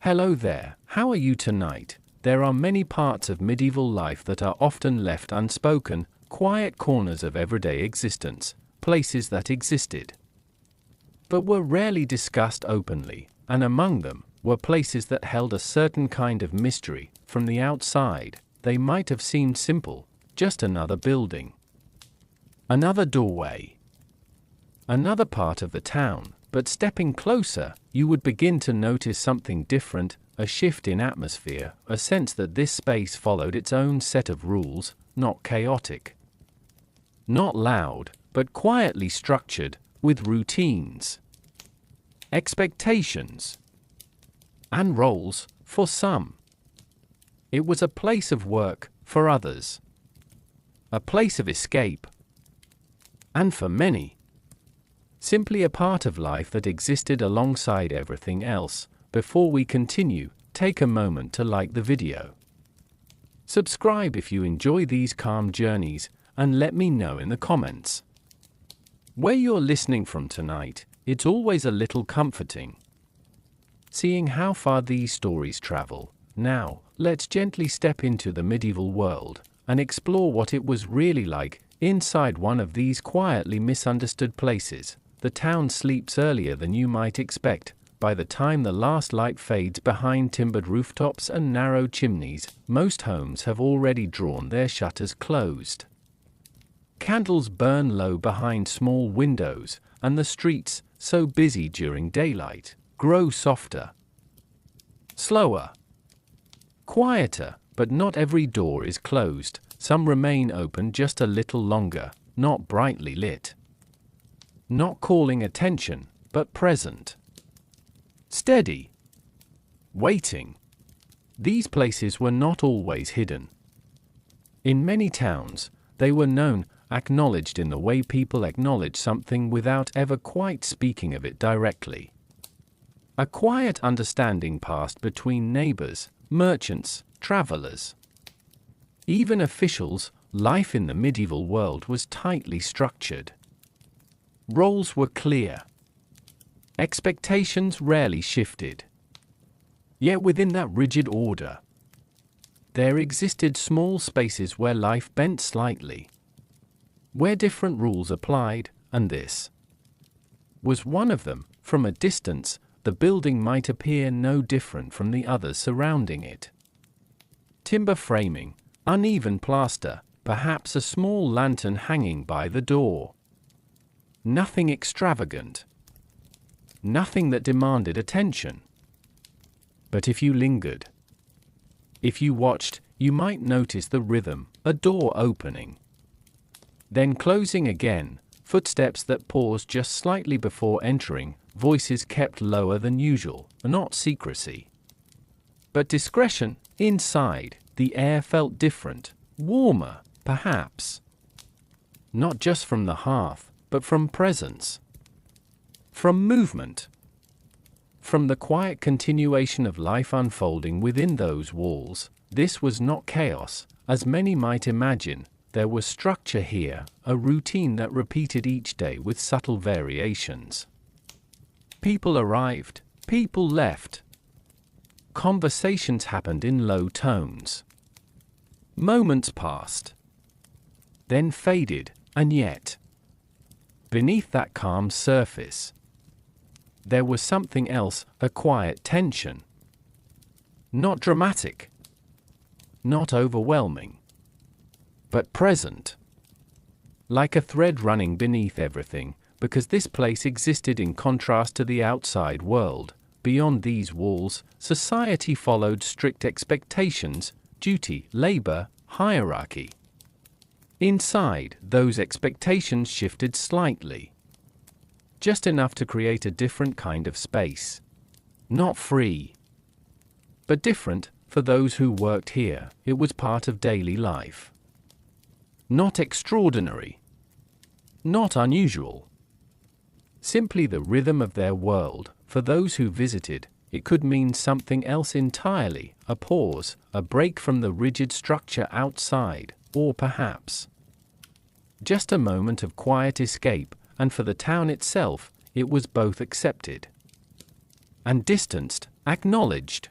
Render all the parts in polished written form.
Hello there, how are you tonight? There are many parts of medieval life that are often left unspoken, quiet corners of everyday existence, places that existed, but were rarely discussed openly, and among them were places that held a certain kind of mystery. From the outside, they might have seemed simple, just another building, another doorway, another part of the town, but stepping closer, you would begin to notice something different, a shift in atmosphere, a sense that this space followed its own set of rules, not chaotic, not loud, but quietly structured, with routines, expectations, and roles, for some. It was a place of work, for others, a place of escape, and for many, simply a part of life that existed alongside everything else. Before we continue, take a moment to like the video. Subscribe if you enjoy these calm journeys, and let me know in the comments where you're listening from tonight. It's always a little comforting seeing how far these stories travel. Now, let's gently step into the medieval world and explore what it was really like inside one of these quietly misunderstood places. The town sleeps earlier than you might expect. By the time the last light fades behind timbered rooftops and narrow chimneys, most homes have already drawn their shutters closed. Candles burn low behind small windows, and the streets, so busy during daylight, grow softer, slower, quieter. But not every door is closed. Some remain open just a little longer, not brightly lit, not calling attention, but present, steady, waiting. These places were not always hidden. In many towns, they were known, acknowledged in the way people acknowledge something without ever quite speaking of it directly. A quiet understanding passed between neighbors, merchants, travelers, even officials. Life in the medieval world was tightly structured. Roles were clear. Expectations rarely shifted. Yet within that rigid order, there existed small spaces where life bent slightly, where different rules applied, and this was one of them. From a distance, the building might appear no different from the others surrounding it. Timber framing, uneven plaster, perhaps a small lantern hanging by the door. Nothing extravagant, nothing that demanded attention. But if you lingered, if you watched, you might notice the rhythm, a door opening, then closing again, footsteps that paused just slightly before entering, voices kept lower than usual, not secrecy, but discretion. Inside, the air felt different, warmer, perhaps, not just from the hearth, but from presence, from movement, from the quiet continuation of life unfolding within those walls. This was not chaos, as many might imagine. There was structure here, a routine that repeated each day with subtle variations. People arrived, people left. Conversations happened in low tones. Moments passed, then faded, and yet, beneath that calm surface, there was something else, a quiet tension. Not dramatic, not overwhelming, but present. Like a thread running beneath everything, because this place existed in contrast to the outside world. Beyond these walls, society followed strict expectations, duty, labor, hierarchy. Inside, those expectations shifted slightly, just enough to create a different kind of space. Not free, but different. For those who worked here, it was part of daily life. Not extraordinary, not unusual, simply the rhythm of their world. For those who visited, it could mean something else entirely, a pause, a break from the rigid structure outside, or perhaps just a moment of quiet escape. And for the town itself, it was both accepted and distanced, acknowledged.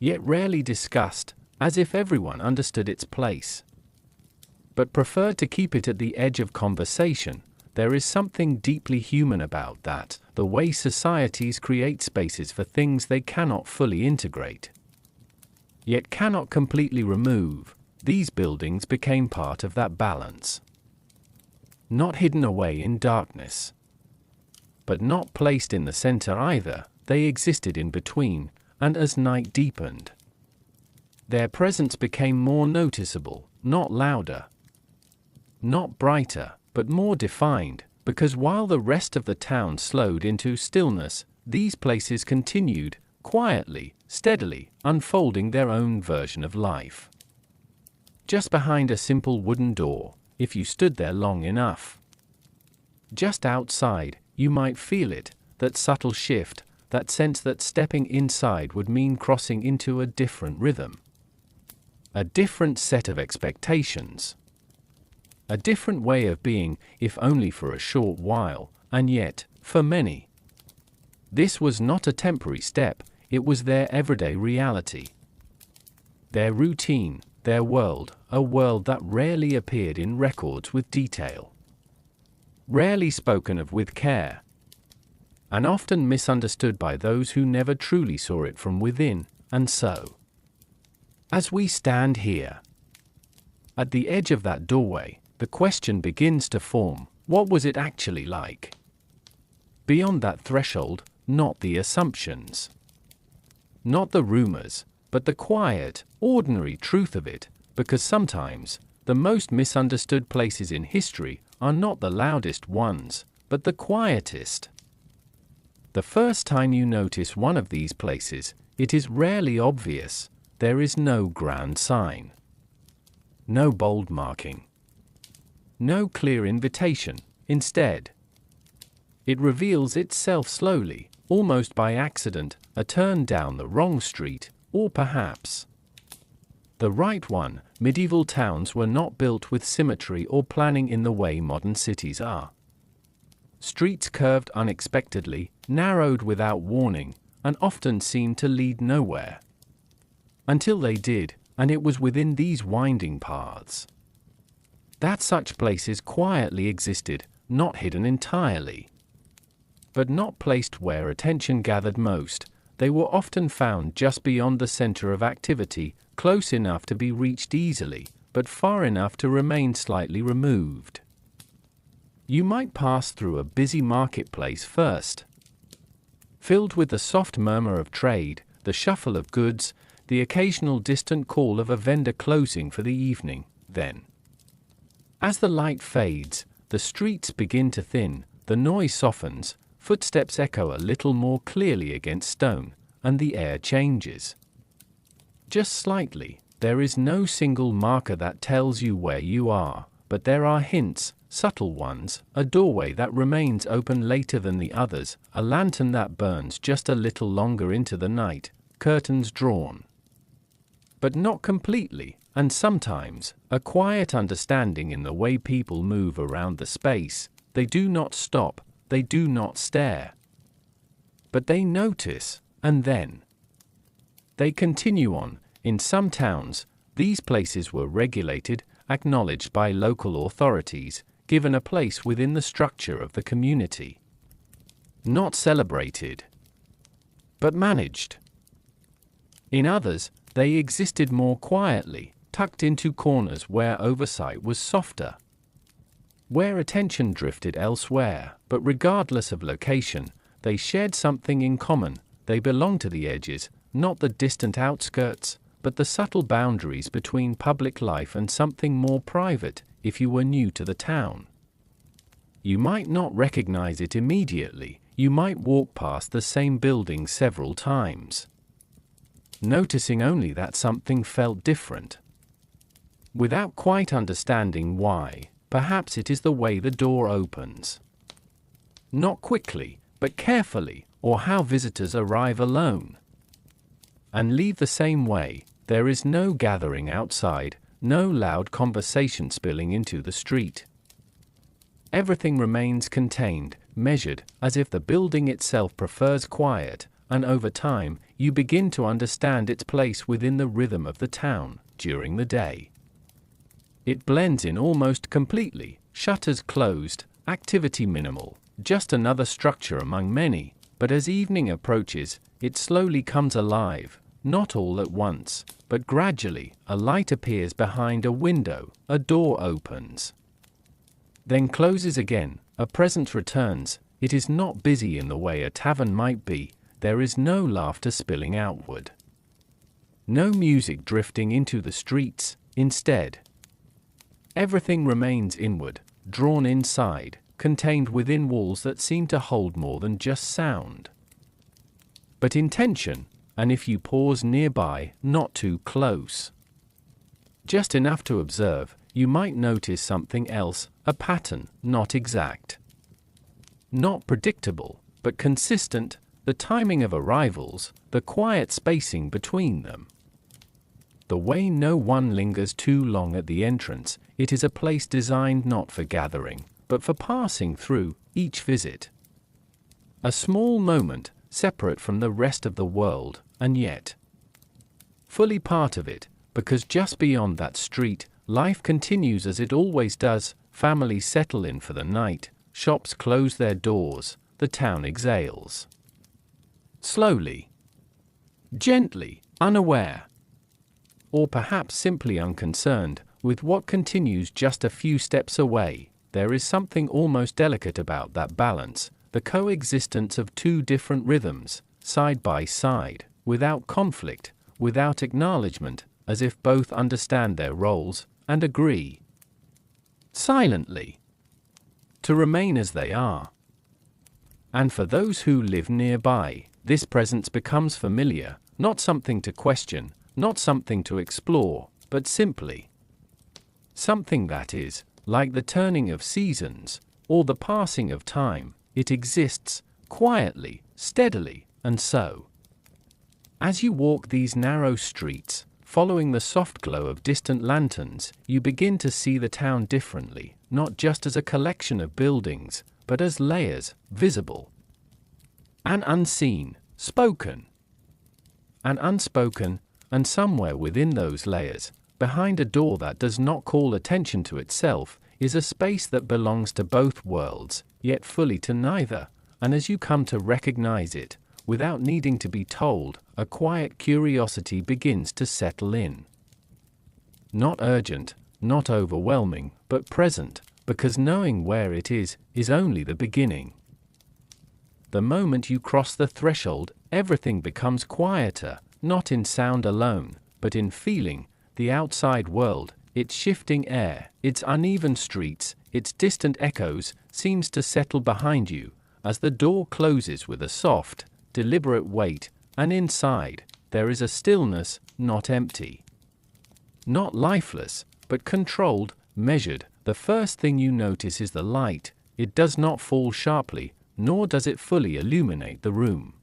yet rarely discussed, as if everyone understood its place, but preferred to keep it at the edge of conversation. There is something deeply human about that, the way societies create spaces for things they cannot fully integrate, yet cannot completely remove. These buildings became part of that balance. Not hidden away in darkness, but not placed in the center either. They existed in between, and as night deepened, their presence became more noticeable, not louder, not brighter, but more defined, because while the rest of the town slowed into stillness, these places continued, quietly, steadily, unfolding their own version of life. Just behind a simple wooden door, if you stood there long enough. Just outside, you might feel it, that subtle shift, that sense that stepping inside would mean crossing into a different rhythm. A different set of expectations. A different way of being, if only for a short while, and yet, for many, this was not a temporary step, it was their everyday reality. Their routine, their world, a world that rarely appeared in records with detail, rarely spoken of with care, and often misunderstood by those who never truly saw it from within. And so, as we stand here, at the edge of that doorway, the question begins to form: what was it actually like? Beyond that threshold, not the assumptions, not the rumors, but the quiet, ordinary truth of it, because sometimes, the most misunderstood places in history are not the loudest ones, but the quietest. The first time you notice one of these places, it is rarely obvious. There is no grand sign, no bold marking, no clear invitation. Instead, it reveals itself slowly, almost by accident, a turn down the wrong street, or perhaps the right one. Medieval towns were not built with symmetry or planning in the way modern cities are. Streets curved unexpectedly, narrowed without warning, and often seemed to lead nowhere. Until they did, and it was within these winding paths that such places quietly existed, not hidden entirely, but not placed where attention gathered most. They were often found just beyond the center of activity, close enough to be reached easily, but far enough to remain slightly removed. You might pass through a busy marketplace first, filled with the soft murmur of trade, the shuffle of goods, the occasional distant call of a vendor closing for the evening. Then, as the light fades, the streets begin to thin, the noise softens, footsteps echo a little more clearly against stone, and the air changes. Just slightly. There is no single marker that tells you where you are, but there are hints, subtle ones: a doorway that remains open later than the others, a lantern that burns just a little longer into the night, curtains drawn, but not completely, and sometimes, a quiet understanding in the way people move around the space. They do not stop, they do not stare, but they notice, and then they continue on. In some towns, these places were regulated, acknowledged by local authorities, given a place within the structure of the community. Not celebrated, but managed. In others, they existed more quietly, tucked into corners where oversight was softer, where attention drifted elsewhere, but regardless of location, they shared something in common. They belonged to the edges, not the distant outskirts, but the subtle boundaries between public life and something more private. If you were new to the town, you might not recognize it immediately. You might walk past the same building several times, noticing only that something felt different, without quite understanding why. Perhaps it is the way the door opens, not quickly, but carefully, or how visitors arrive alone and leave the same way. There is no gathering outside, no loud conversation spilling into the street. Everything remains contained, measured, as if the building itself prefers quiet, and over time, you begin to understand its place within the rhythm of the town during the day. It blends in almost completely, shutters closed, activity minimal, just another structure among many, but as evening approaches, it slowly comes alive, not all at once, but gradually. A light appears behind a window, a door opens, then closes again, a presence returns. It is not busy in the way a tavern might be, there is no laughter spilling outward, no music drifting into the streets. Instead, everything remains inward, drawn inside, contained within walls that seem to hold more than just sound, but intention, and if you pause nearby, not too close, just enough to observe, you might notice something else, a pattern, not exact, not predictable, but consistent, the timing of arrivals, the quiet spacing between them, the way no one lingers too long at the entrance. It is a place designed not for gathering, but for passing through. Each visit, a small moment, separate from the rest of the world, and yet fully part of it, because just beyond that street, life continues as it always does. Families settle in for the night, shops close their doors, the town exhales. Slowly, gently, unaware, or perhaps simply unconcerned with what continues just a few steps away. There is something almost delicate about that balance, the coexistence of two different rhythms, side by side, without conflict, without acknowledgement, as if both understand their roles and agree silently to remain as they are. And for those who live nearby, this presence becomes familiar, not something to question, not something to explore, but simply something that is, like the turning of seasons, or the passing of time. It exists, quietly, steadily, and so, as you walk these narrow streets, following the soft glow of distant lanterns, you begin to see the town differently, not just as a collection of buildings, but as layers, visible and unseen, spoken and unspoken, and somewhere within those layers, behind a door that does not call attention to itself, is a space that belongs to both worlds, yet fully to neither. And as you come to recognize it, without needing to be told, a quiet curiosity begins to settle in. Not urgent, not overwhelming, but present, because knowing where it is only the beginning. The moment you cross the threshold, everything becomes quieter, not in sound alone, but in feeling. The outside world, its shifting air, its uneven streets, its distant echoes, seems to settle behind you, as the door closes with a soft, deliberate weight, and inside, there is a stillness, not empty, not lifeless, but controlled, measured. The first thing you notice is the light. It does not fall sharply, nor does it fully illuminate the room.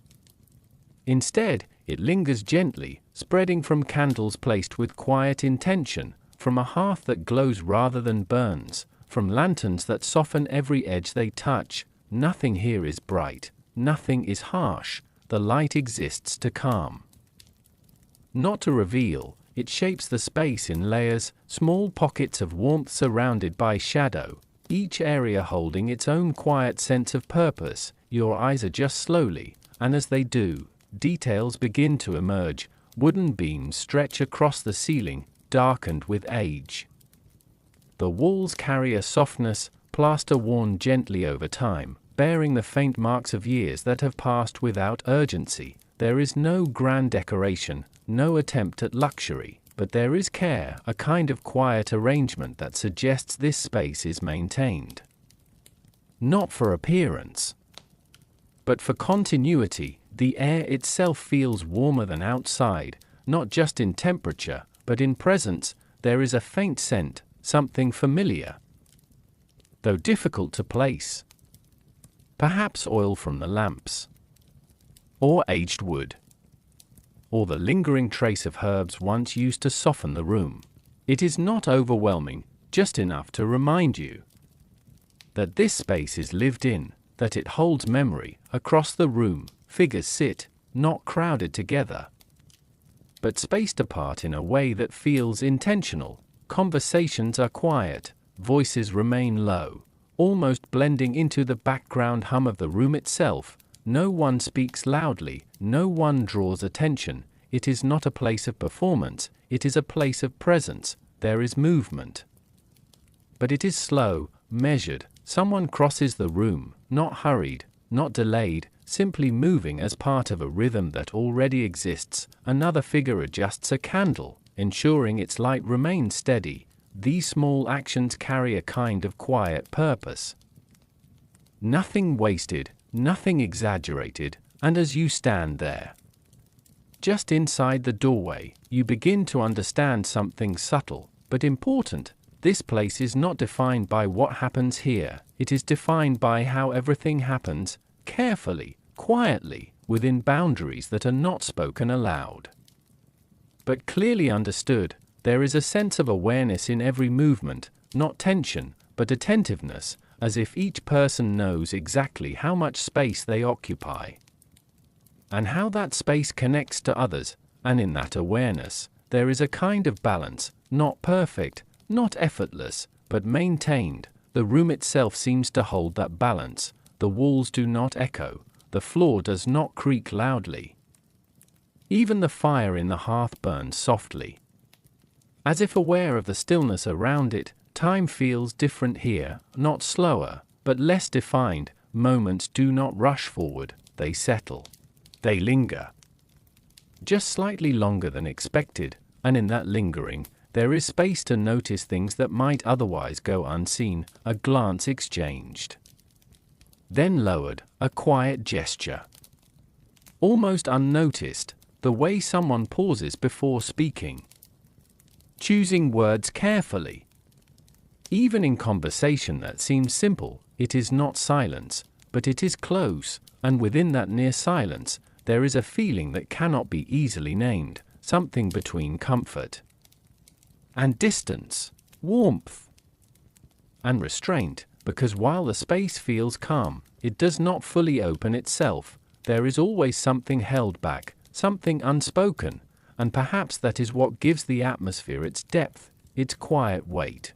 Instead, it lingers gently, spreading from candles placed with quiet intention, from a hearth that glows rather than burns, from lanterns that soften every edge they touch. Nothing here is bright, nothing is harsh. The light exists to calm, not to reveal. It shapes the space in layers, small pockets of warmth surrounded by shadow, each area holding its own quiet sense of purpose. Your eyes adjust slowly, and as they do, details begin to emerge. Wooden beams stretch across the ceiling, darkened with age. The walls carry a softness, plaster worn gently over time, bearing the faint marks of years that have passed without urgency. There is no grand decoration, no attempt at luxury, but there is care, a kind of quiet arrangement that suggests this space is maintained, not for appearance, but for continuity. The air itself feels warmer than outside, not just in temperature, but in presence. There is a faint scent, something familiar, though difficult to place. Perhaps oil from the lamps, or aged wood, or the lingering trace of herbs once used to soften the room. It is not overwhelming, just enough to remind you that this space is lived in, that it holds memory. Across the room, figures sit, not crowded together, but spaced apart in a way that feels intentional. Conversations are quiet, voices remain low, almost blending into the background hum of the room itself. No one speaks loudly, no one draws attention. It is not a place of performance, it is a place of presence. There is movement, but it is slow, measured. Someone crosses the room, not hurried, not delayed, simply moving as part of a rhythm that already exists. Another figure adjusts a candle, ensuring its light remains steady. These small actions carry a kind of quiet purpose. Nothing wasted, nothing exaggerated, and as you stand there, just inside the doorway, you begin to understand something subtle, but important. This place is not defined by what happens here, it is defined by how everything happens, carefully, quietly, within boundaries that are not spoken aloud, but clearly understood. There is a sense of awareness in every movement, not tension, but attentiveness, as if each person knows exactly how much space they occupy, and how that space connects to others, and in that awareness, there is a kind of balance, not perfect, not effortless, but maintained. The room itself seems to hold that balance. The walls do not echo, the floor does not creak loudly. Even the fire in the hearth burns softly. As if aware of the stillness around it, time feels different here, not slower, but less defined. Moments do not rush forward, they settle. They linger, just slightly longer than expected, and in that lingering, there is space to notice things that might otherwise go unseen. A glance exchanged, then lowered, a quiet gesture, almost unnoticed, the way someone pauses before speaking, choosing words carefully. Even in conversation that seems simple, it is not silence, but it is close, and within that near silence, there is a feeling that cannot be easily named, something between comfort and distance, warmth and restraint, because while the space feels calm, it does not fully open itself. There is always something held back, something unspoken, and perhaps that is what gives the atmosphere its depth, its quiet weight.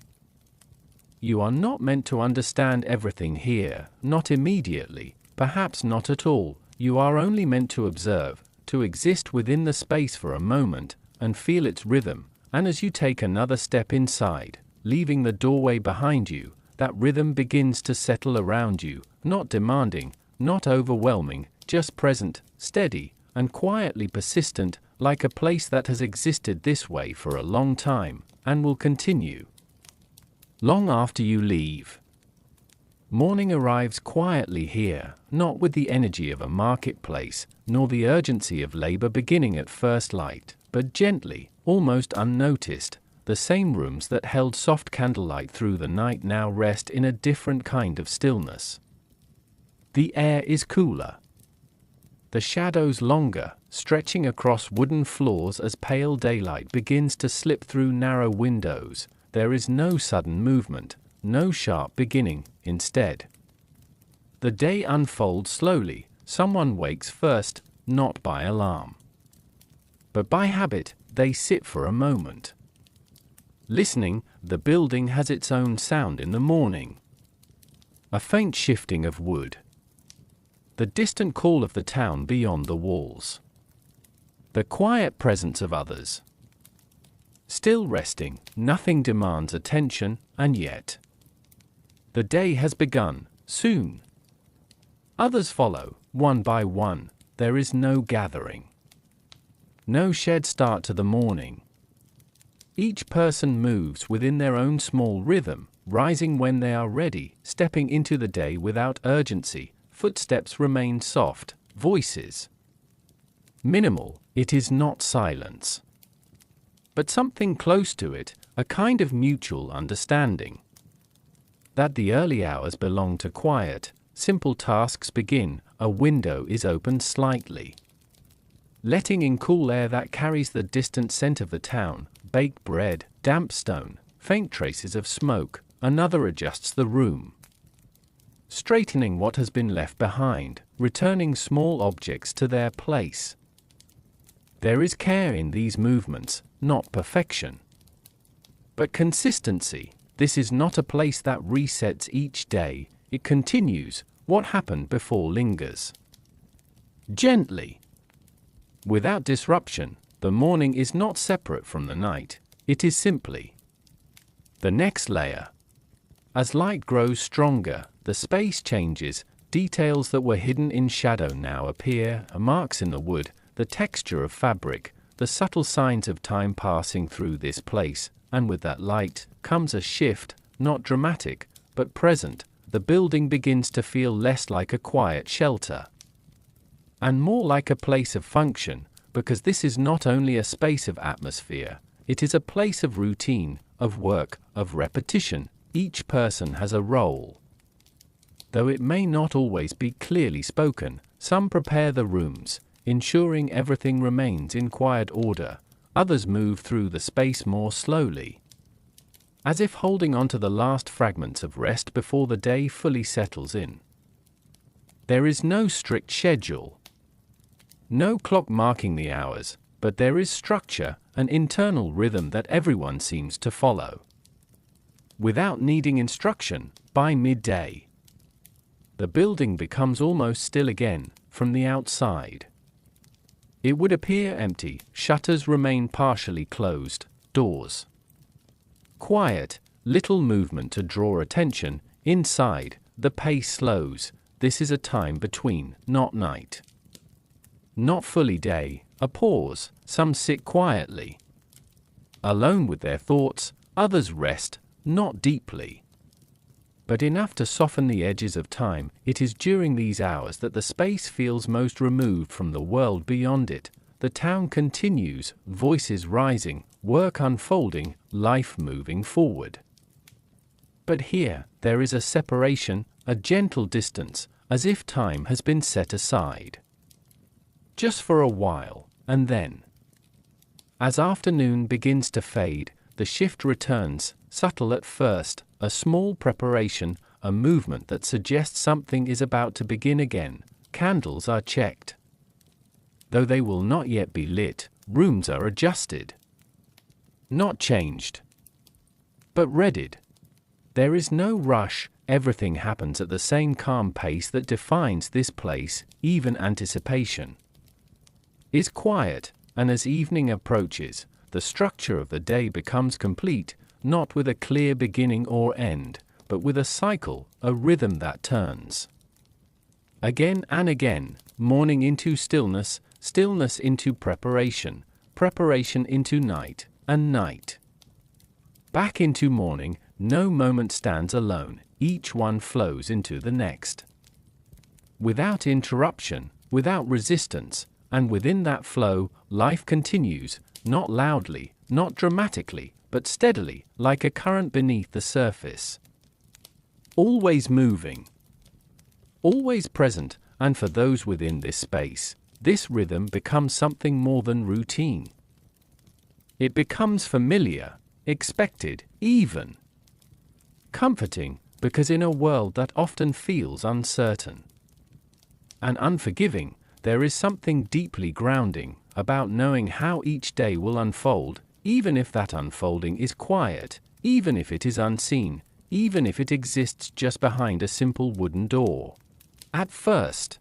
You are not meant to understand everything here, not immediately, perhaps not at all. You are only meant to observe, to exist within the space for a moment, and feel its rhythm. And as you take another step inside, leaving the doorway behind you, that rhythm begins to settle around you, not demanding, not overwhelming, just present, steady, and quietly persistent, like a place that has existed this way for a long time, and will continue long after you leave. Morning arrives quietly here, not with the energy of a marketplace, nor the urgency of labor beginning at first light, but gently, almost unnoticed. The same rooms that held soft candlelight through the night now rest in a different kind of stillness. The air is cooler, the shadows longer, stretching across wooden floors as pale daylight begins to slip through narrow windows. There is no sudden movement, no sharp beginning. Instead, the day unfolds slowly. Someone wakes first, not by alarm, but by habit. They sit for a moment, listening. The building has its own sound in the morning. A faint shifting of wood, the distant call of the town beyond the walls, the quiet presence of others, still resting. Nothing demands attention, and yet the day has begun. Soon others follow, one by one. There is no gathering, no shared start to the morning. Each person moves within their own small rhythm, rising when they are ready, stepping into the day without urgency. Footsteps remain soft, voices minimal. It is not silence, but something close to it, a kind of mutual understanding that the early hours belong to quiet. Simple tasks begin. A window is opened slightly, letting in cool air that carries the distant scent of the town. Baked bread, damp stone, faint traces of smoke. Another adjusts the room, straightening what has been left behind, returning small objects to their place. There is care in these movements, not perfection. But consistency. This is not a place that resets each day, it continues. What happened before lingers. Gently. Without disruption, the morning is not separate from the night, it is simply the next layer. As light grows stronger, the space changes, details that were hidden in shadow now appear, marks in the wood, the texture of fabric, the subtle signs of time passing through this place, and with that light comes a shift, not dramatic, but present. The building begins to feel less like a quiet shelter and more like a place of function, because this is not only a space of atmosphere, it is a place of routine, of work, of repetition. Each person has a role. Though it may not always be clearly spoken, some prepare the rooms, ensuring everything remains in quiet order. Others move through the space more slowly, as if holding on to the last fragments of rest before the day fully settles in. There is no strict schedule, no clock marking the hours, but there is structure, an internal rhythm that everyone seems to follow. Without needing instruction, by midday, the building becomes almost still again, from the outside. It would appear empty, shutters remain partially closed, doors quiet, little movement to draw attention. Inside, the pace slows. This is a time between, not night, not fully day, a pause. Some sit quietly, alone with their thoughts, others rest, not deeply, but enough to soften the edges of time. It is during these hours that the space feels most removed from the world beyond it. The town continues, voices rising, work unfolding, life moving forward. But here, there is a separation, a gentle distance, as if time has been set aside. Just for a while, and then, as afternoon begins to fade, the shift returns, subtle at first, a small preparation, a movement that suggests something is about to begin again. Candles are checked. Though they will not yet be lit, rooms are adjusted. Not changed, but readied. There is no rush, everything happens at the same calm pace that defines this place. Even anticipation is quiet, and as evening approaches, the structure of the day becomes complete, not with a clear beginning or end, but with a cycle, a rhythm that turns again and again, morning into stillness, stillness into preparation, preparation into night, and night back into morning. No moment stands alone, each one flows into the next, without interruption, without resistance, and within that flow, life continues, not loudly, not dramatically, but steadily, like a current beneath the surface. Always moving, always present, and for those within this space, this rhythm becomes something more than routine. It becomes familiar, expected, even comforting, because in a world that often feels uncertain and unforgiving, there is something deeply grounding about knowing how each day will unfold, even if that unfolding is quiet, even if it is unseen, even if it exists just behind a simple wooden door. At first,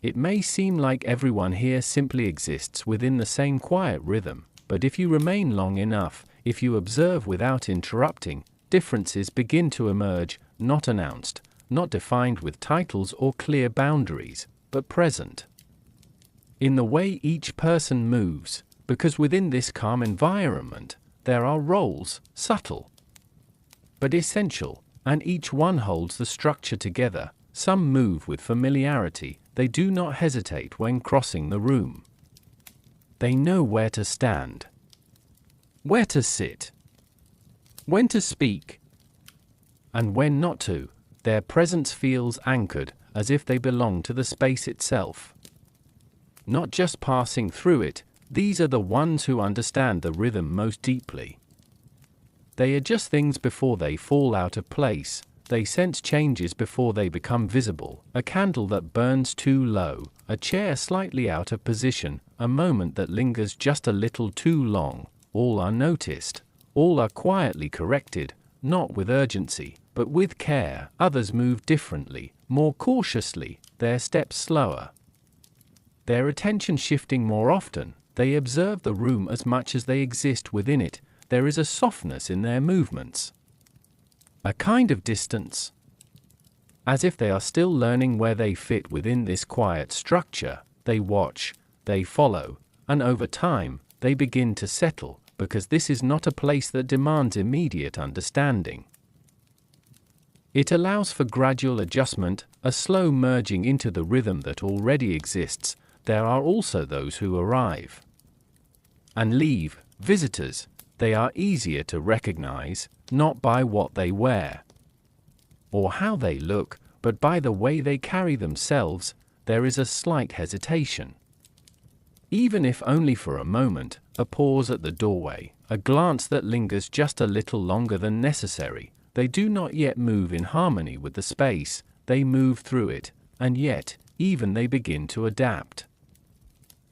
it may seem like everyone here simply exists within the same quiet rhythm, but if you remain long enough, if you observe without interrupting, differences begin to emerge, not announced, not defined with titles or clear boundaries, but present in the way each person moves, because within this calm environment, there are roles, subtle but essential, and each one holds the structure together. Some move with familiarity, they do not hesitate when crossing the room. They know where to stand, where to sit, when to speak, and when not to. Their presence feels anchored, as if they belong to the space itself, not just passing through it. These are the ones who understand the rhythm most deeply. They adjust things before they fall out of place. They sense changes before they become visible: a candle that burns too low, a chair slightly out of position, a moment that lingers just a little too long. All are noticed, all are quietly corrected, not with urgency, but with care. Others move differently, more cautiously, their steps slower, their attention shifting more often. They observe the room as much as they exist within it. There is a softness in their movements, a kind of distance, as if they are still learning where they fit within this quiet structure. They watch, they follow, and over time, they begin to settle, because this is not a place that demands immediate understanding. It allows for gradual adjustment, a slow merging into the rhythm that already exists. There are also those who arrive and leave, visitors. They are easier to recognize, not by what they wear or how they look, but by the way they carry themselves. There is a slight hesitation, even if only for a moment, a pause at the doorway, a glance that lingers just a little longer than necessary. They do not yet move in harmony with the space, they move through it, and yet, even they begin to adapt.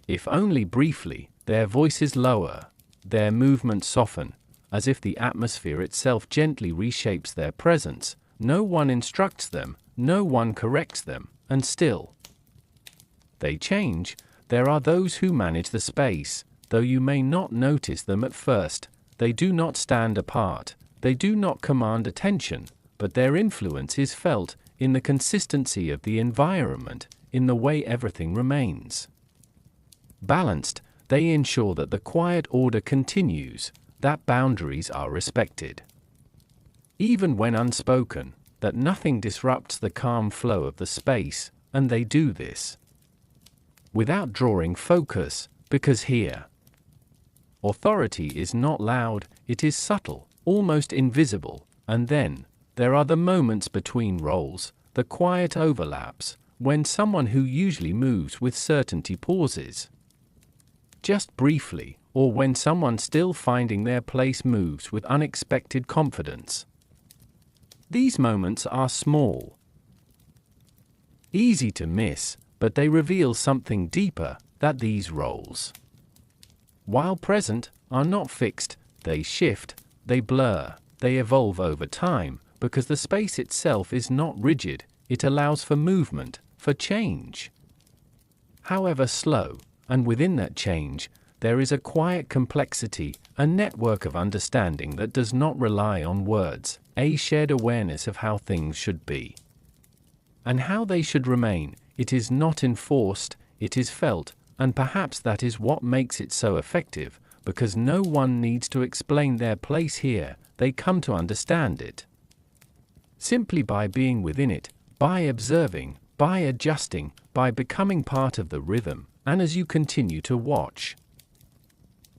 If only briefly, their voices lower, their movements soften, as if the atmosphere itself gently reshapes their presence. No one instructs them, no one corrects them, and still they change. There are those who manage the space, though you may not notice them at first. They do not stand apart, they do not command attention, but their influence is felt in the consistency of the environment, in the way everything remains balanced. They ensure that the quiet order continues, that boundaries are respected, even when unspoken, that nothing disrupts the calm flow of the space, and they do this without drawing focus, because here, authority is not loud, it is subtle, almost invisible. And then, there are the moments between roles, the quiet overlaps, when someone who usually moves with certainty pauses, just briefly, or when someone still finding their place moves with unexpected confidence. These moments are small, easy to miss, but they reveal something deeper, that these roles, while present, are not fixed. They shift, they blur, they evolve over time, because the space itself is not rigid. It allows for movement, for change, however slow, and within that change, there is a quiet complexity, a network of understanding that does not rely on words, a shared awareness of how things should be and how they should remain. It is not enforced, it is felt, and perhaps that is what makes it so effective, because no one needs to explain their place here. They come to understand it simply by being within it, by observing, by adjusting, by becoming part of the rhythm. And as you continue to watch,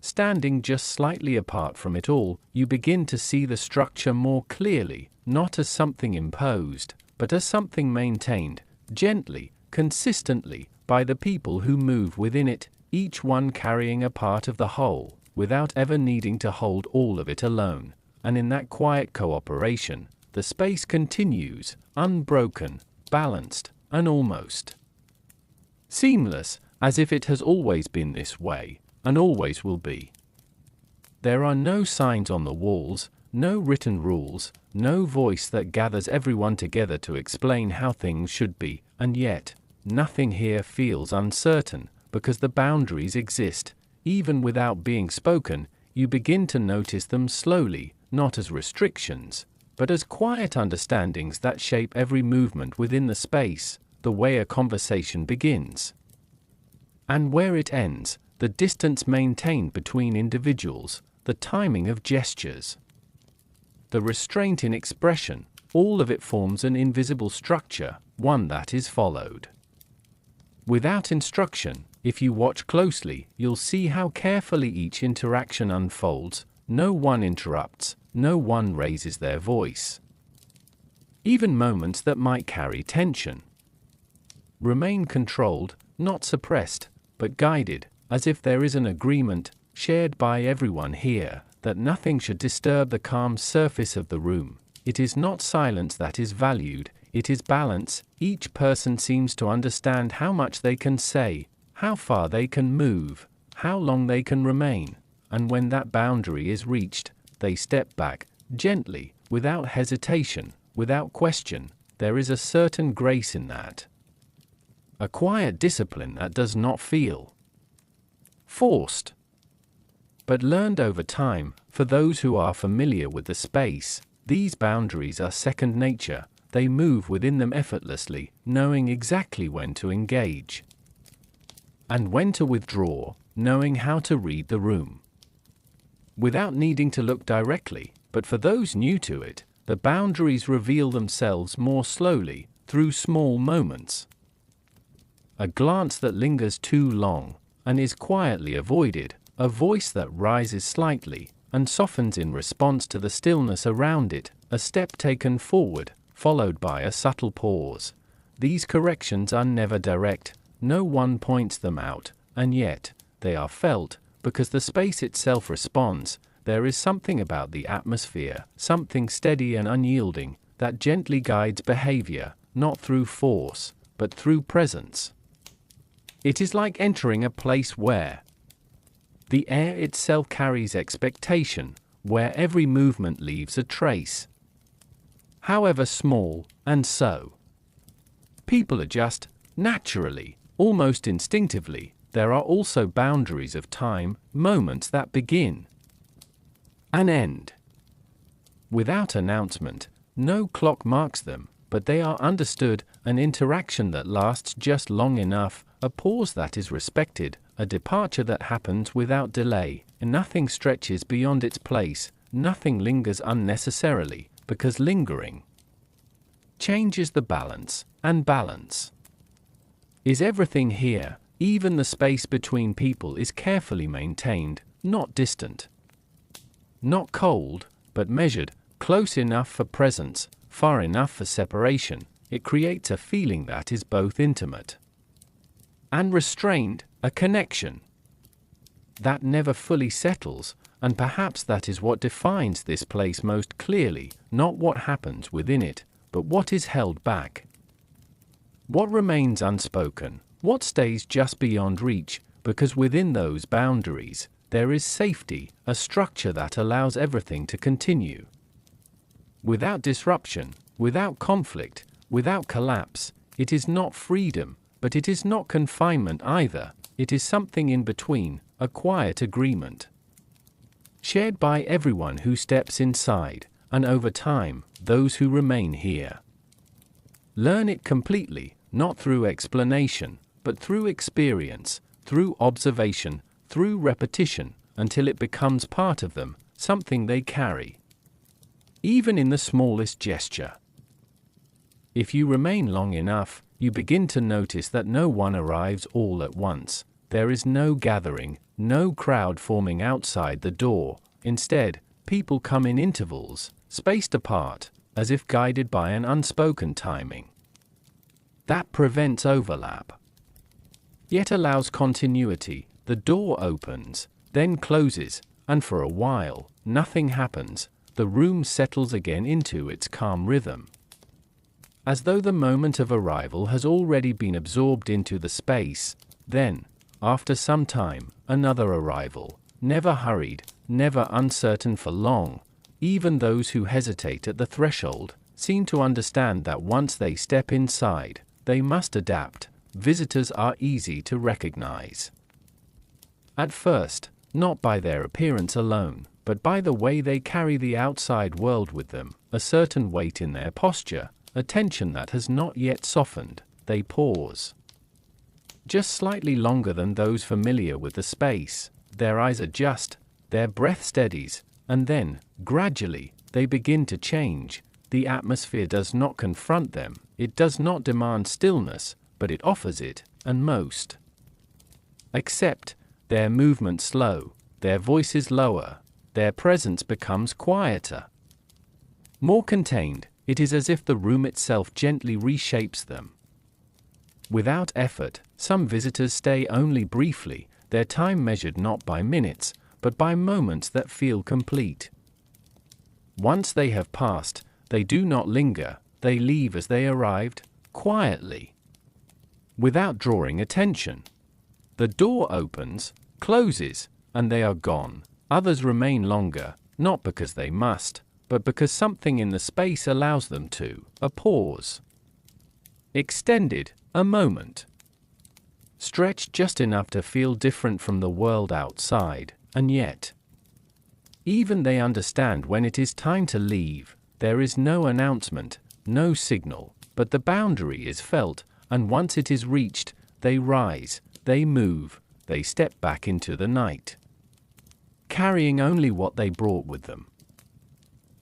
standing just slightly apart from it all, you begin to see the structure more clearly, not as something imposed, but as something maintained, gently, consistently, by the people who move within it, each one carrying a part of the whole, without ever needing to hold all of it alone. And in that quiet cooperation, the space continues, unbroken, balanced, and almost seamless, as if it has always been this way, and always will be. There are no signs on the walls, no written rules, no voice that gathers everyone together to explain how things should be, and yet, nothing here feels uncertain, because the boundaries exist. Even without being spoken, you begin to notice them slowly, not as restrictions, but as quiet understandings that shape every movement within the space, the way a conversation begins and where it ends, the distance maintained between individuals, the timing of gestures, the restraint in expression. All of it forms an invisible structure, one that is followed without instruction. If you watch closely, you'll see how carefully each interaction unfolds. No one interrupts, no one raises their voice. Even moments that might carry tension remain controlled, not suppressed, but guided, as if there is an agreement, shared by everyone here, that nothing should disturb the calm surface of the room. It is not silence that is valued, it is balance. Each person seems to understand how much they can say, how far they can move, how long they can remain, and when that boundary is reached, they step back, gently, without hesitation, without question. There is a certain grace in that. A quiet discipline that does not feel forced, but learned over time. For those who are familiar with the space, these boundaries are second nature. They move within them effortlessly, knowing exactly when to engage and when to withdraw, knowing how to read the room without needing to look directly. But for those new to it, the boundaries reveal themselves more slowly, through small moments. A glance that lingers too long and is quietly avoided, a voice that rises slightly and softens in response to the stillness around it, a step taken forward, followed by a subtle pause. These corrections are never direct, no one points them out, and yet they are felt, because the space itself responds. There is something about the atmosphere, something steady and unyielding, that gently guides behavior, not through force, but through presence. It is like entering a place where the air itself carries expectation, where every movement leaves a trace, however small, and so people adjust, naturally, almost instinctively. There are also boundaries of time, moments that begin and end without announcement. No clock marks them, but they are understood, an interaction that lasts just long enough, a pause that is respected, a departure that happens without delay. Nothing stretches beyond its place, nothing lingers unnecessarily, because lingering changes the balance, and balance is everything here. Even the space between people is carefully maintained, not distant, not cold, but measured, close enough for presence, far enough for separation. It creates a feeling that is both intimate and restrained, a connection that never fully settles, and perhaps that is what defines this place most clearly, not what happens within it, but what is held back, what remains unspoken, what stays just beyond reach, because within those boundaries, there is safety, a structure that allows everything to continue without disruption, without conflict, without collapse. It is not freedom, but it is not confinement either. It is something in between, a quiet agreement shared by everyone who steps inside, and over time, those who remain here learn it completely, not through explanation, but through experience, through observation, through repetition, until it becomes part of them, something they carry, even in the smallest gesture. If you remain long enough, you begin to notice that no one arrives all at once. There is no gathering, no crowd forming outside the door. Instead, people come in intervals, spaced apart, as if guided by an unspoken timing that prevents overlap, yet allows continuity. The door opens, then closes, and for a while, nothing happens. The room settles again into its calm rhythm, as though the moment of arrival has already been absorbed into the space. Then, after some time, another arrival, never hurried, never uncertain for long. Even those who hesitate at the threshold seem to understand that once they step inside, they must adapt. Visitors are easy to recognize at first, not by their appearance alone, but by the way they carry the outside world with them, a certain weight in their posture, a tension that has not yet softened. They pause just slightly longer than those familiar with the space. Their eyes adjust, their breath steadies, and then, gradually, they begin to change. The atmosphere does not confront them, it does not demand stillness, but it offers it, and most accept. Their movement slow, their voices lower, their presence becomes quieter, more contained. It is as if the room itself gently reshapes them. Without effort, some visitors stay only briefly, their time measured not by minutes, but by moments that feel complete. Once they have passed, they do not linger, they leave as they arrived, quietly, without drawing attention. The door opens, closes, and they are gone. Others remain longer, not because they must, but because something in the space allows them to. A pause. Extended, a moment. Stretched just enough to feel different from the world outside, and yet, even they understand when it is time to leave. There is no announcement, no signal, but the boundary is felt, and once it is reached, they rise, they move, they step back into the night, carrying only what they brought with them.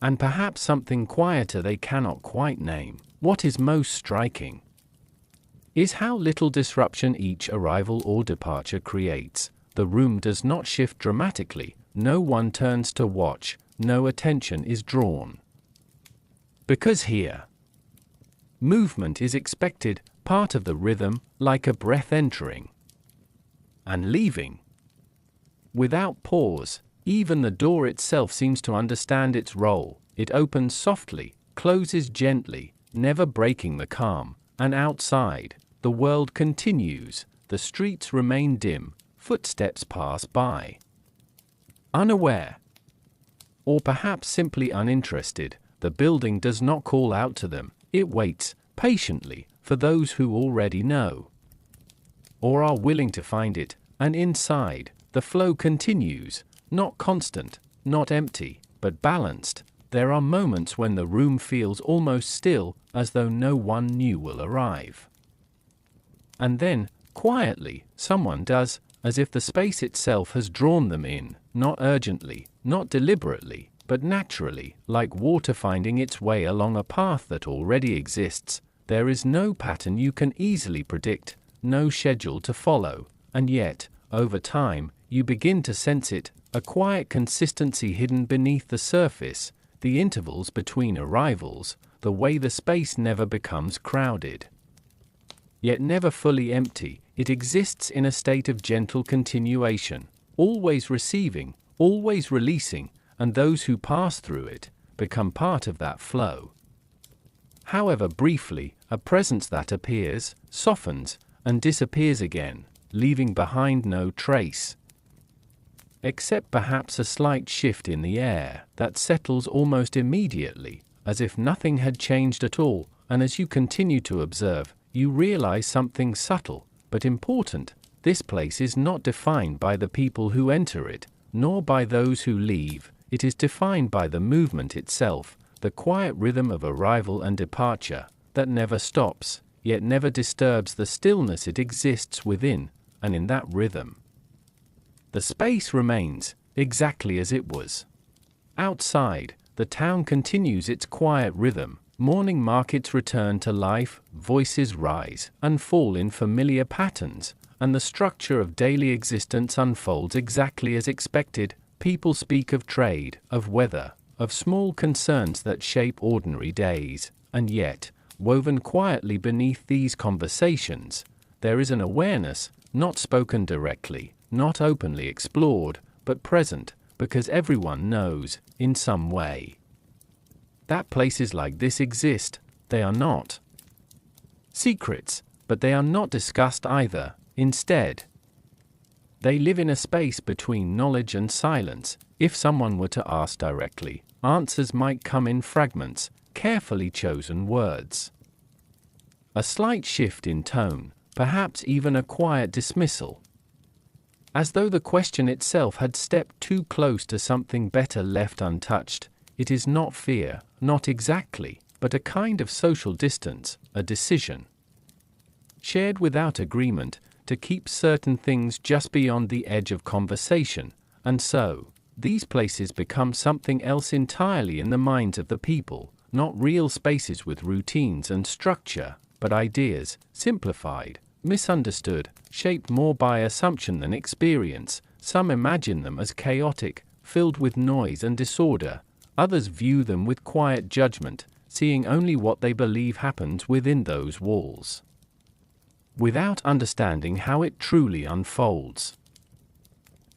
And perhaps something quieter they cannot quite name. What is most striking is how little disruption each arrival or departure creates. The room does not shift dramatically, no one turns to watch, no attention is drawn. Because here, movement is expected, part of the rhythm, like a breath entering and leaving. Without pause, even the door itself seems to understand its role. It opens softly, closes gently, never breaking the calm, and outside, the world continues, the streets remain dim, footsteps pass by. Unaware, or perhaps simply uninterested, the building does not call out to them, it waits, patiently, for those who already know, or are willing to find it, and inside, the flow continues, not constant, not empty, but balanced. There are moments when the room feels almost still, as though no one new will arrive. And then, quietly, someone does, as if the space itself has drawn them in, not urgently, not deliberately, but naturally, like water finding its way along a path that already exists. There is no pattern you can easily predict, no schedule to follow, and yet, over time, you begin to sense it, a quiet consistency hidden beneath the surface, the intervals between arrivals, the way the space never becomes crowded, yet never fully empty. It exists in a state of gentle continuation, always receiving, always releasing, and those who pass through it become part of that flow. However briefly, a presence that appears, softens, and disappears again, leaving behind no trace, except perhaps a slight shift in the air that settles almost immediately, as if nothing had changed at all. And as you continue to observe, you realize something subtle but important. This place is not defined by the people who enter it, nor by those who leave. It is defined by the movement itself, the quiet rhythm of arrival and departure, that never stops, yet never disturbs the stillness it exists within, and in that rhythm, the space remains exactly as it was. Outside, the town continues its quiet rhythm. Morning markets return to life, voices rise and fall in familiar patterns, and the structure of daily existence unfolds exactly as expected. People speak of trade, of weather, of small concerns that shape ordinary days, and yet, woven quietly beneath these conversations, there is an awareness, not spoken directly, not openly explored, but present, because everyone knows, in some way, that places like this exist. They are not secrets, but they are not discussed either. Instead, they live in a space between knowledge and silence. If someone were to ask directly, answers might come in fragments, carefully chosen words. A slight shift in tone, perhaps even a quiet dismissal, as though the question itself had stepped too close to something better left untouched. It is not fear, not exactly, but a kind of social distance, a decision, shared without agreement, to keep certain things just beyond the edge of conversation, and so, these places become something else entirely in the minds of the people, not real spaces with routines and structure, but ideas, simplified, misunderstood, shaped more by assumption than experience. Some imagine them as chaotic, filled with noise and disorder. Others view them with quiet judgment, seeing only what they believe happens within those walls, without understanding how it truly unfolds.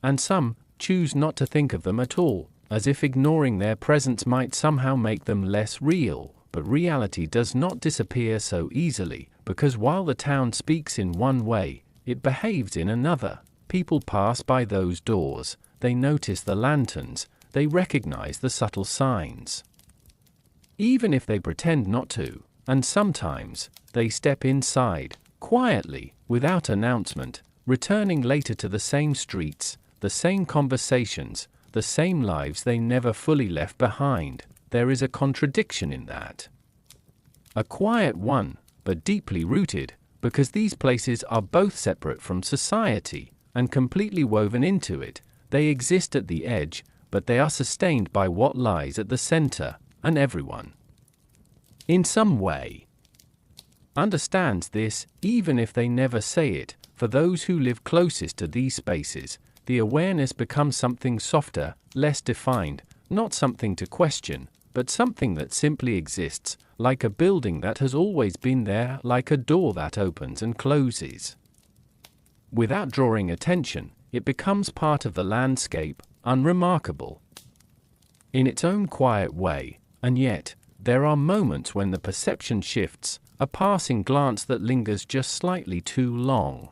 And some choose not to think of them at all, as if ignoring their presence might somehow make them less real. But reality does not disappear so easily, because while the town speaks in one way, it behaves in another. People pass by those doors, they notice the lanterns, they recognize the subtle signs. Even if they pretend not to, and sometimes, they step inside, quietly, without announcement, returning later to the same streets, the same conversations, the same lives they never fully left behind. There is a contradiction in that. A quiet one, but deeply rooted, because these places are both separate from society, and completely woven into it. They exist at the edge, but they are sustained by what lies at the center, and everyone, in some way, understands this, even if they never say it. For those who live closest to these spaces, the awareness becomes something softer, less defined, not something to question, but something that simply exists, like a building that has always been there, like a door that opens and closes. Without drawing attention, it becomes part of the landscape, unremarkable in its own quiet way, and yet, there are moments when the perception shifts, a passing glance that lingers just slightly too long,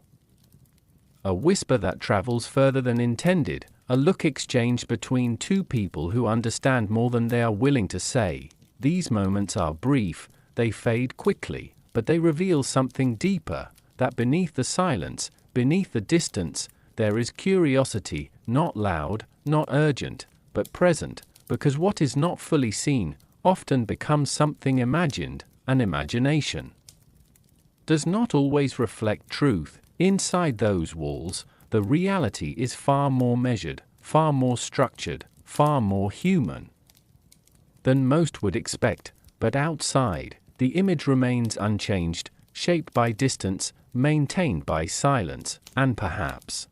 a whisper that travels further than intended, a look exchanged between two people who understand more than they are willing to say. These moments are brief, they fade quickly, but they reveal something deeper, that beneath the silence, beneath the distance, there is curiosity, not loud, not urgent, but present, because what is not fully seen often becomes something imagined. An imagination does not always reflect truth. Inside those walls, the reality is far more measured, far more structured, far more human than most would expect. But outside, the image remains unchanged, shaped by distance, maintained by silence, and perhaps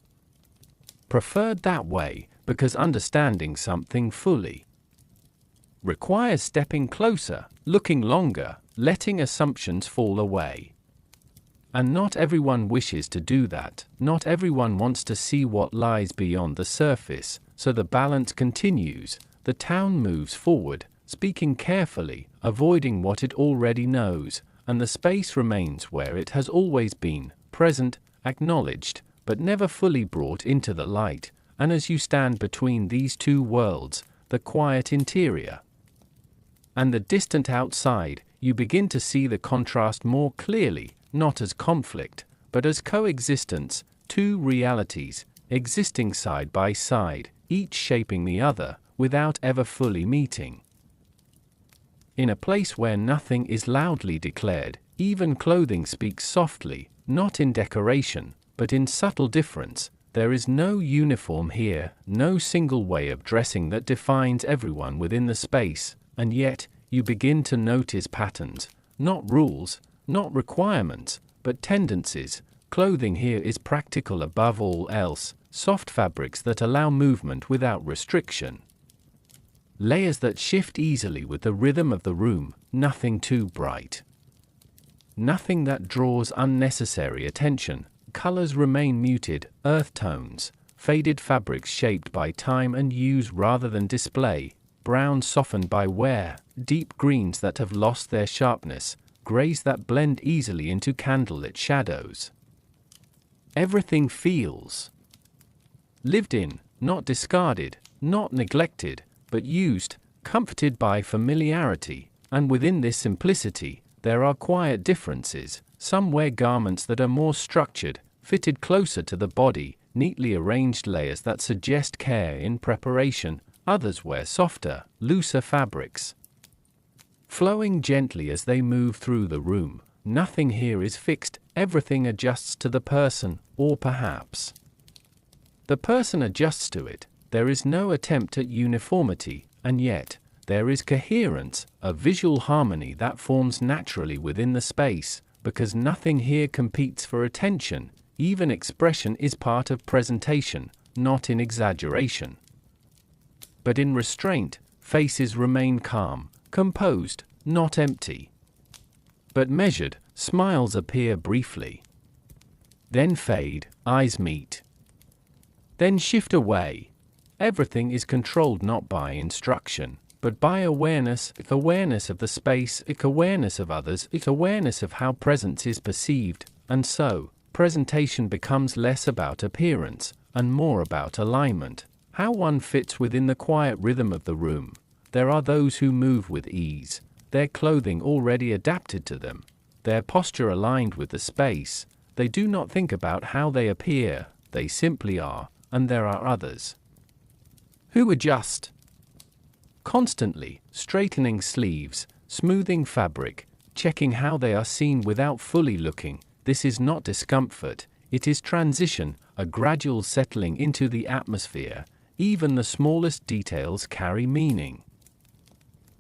preferred that way, because understanding something fully requires stepping closer, looking longer, letting assumptions fall away. And not everyone wishes to do that. Not everyone wants to see what lies beyond the surface. So the balance continues. The town moves forward, speaking carefully, avoiding what it already knows, and the space remains where it has always been, present, acknowledged, but never fully brought into the light. And as you stand between these two worlds, the quiet interior and the distant outside, you begin to see the contrast more clearly, not as conflict, but as coexistence, two realities, existing side by side, each shaping the other, without ever fully meeting. In a place where nothing is loudly declared, even clothing speaks softly, not in decoration, but in subtle difference. There is no uniform here, no single way of dressing that defines everyone within the space, and yet, you begin to notice patterns, not rules, not requirements, but tendencies. Clothing here is practical above all else, soft fabrics that allow movement without restriction. Layers that shift easily with the rhythm of the room, nothing too bright. Nothing that draws unnecessary attention. Colors remain muted, earth tones, faded fabrics shaped by time and use rather than display, browns softened by wear, deep greens that have lost their sharpness, grays that blend easily into candlelit shadows. Everything feels lived in, not discarded, not neglected, but used, comforted by familiarity, and within this simplicity, there are quiet differences. Some wear garments that are more structured, fitted closer to the body, neatly arranged layers that suggest care in preparation. Others wear softer, looser fabrics, flowing gently as they move through the room. Nothing here is fixed, everything adjusts to the person, or perhaps the person adjusts to it. There is no attempt at uniformity, and yet, there is coherence, a visual harmony that forms naturally within the space, because nothing here competes for attention. Even expression is part of presentation, not in exaggeration, but in restraint. Faces remain calm, composed, not empty, but measured. Smiles appear briefly, then fade, eyes meet, then shift away. Everything is controlled not by instruction, but by awareness of the space, awareness of others, awareness of how presence is perceived, and so, presentation becomes less about appearance, and more about alignment, how one fits within the quiet rhythm of the room. There are those who move with ease, their clothing already adapted to them, their posture aligned with the space. They do not think about how they appear, they simply are, and there are others who adjust constantly, straightening sleeves, smoothing fabric, checking how they are seen without fully looking. This is not discomfort, it is transition, a gradual settling into the atmosphere. Even the smallest details carry meaning.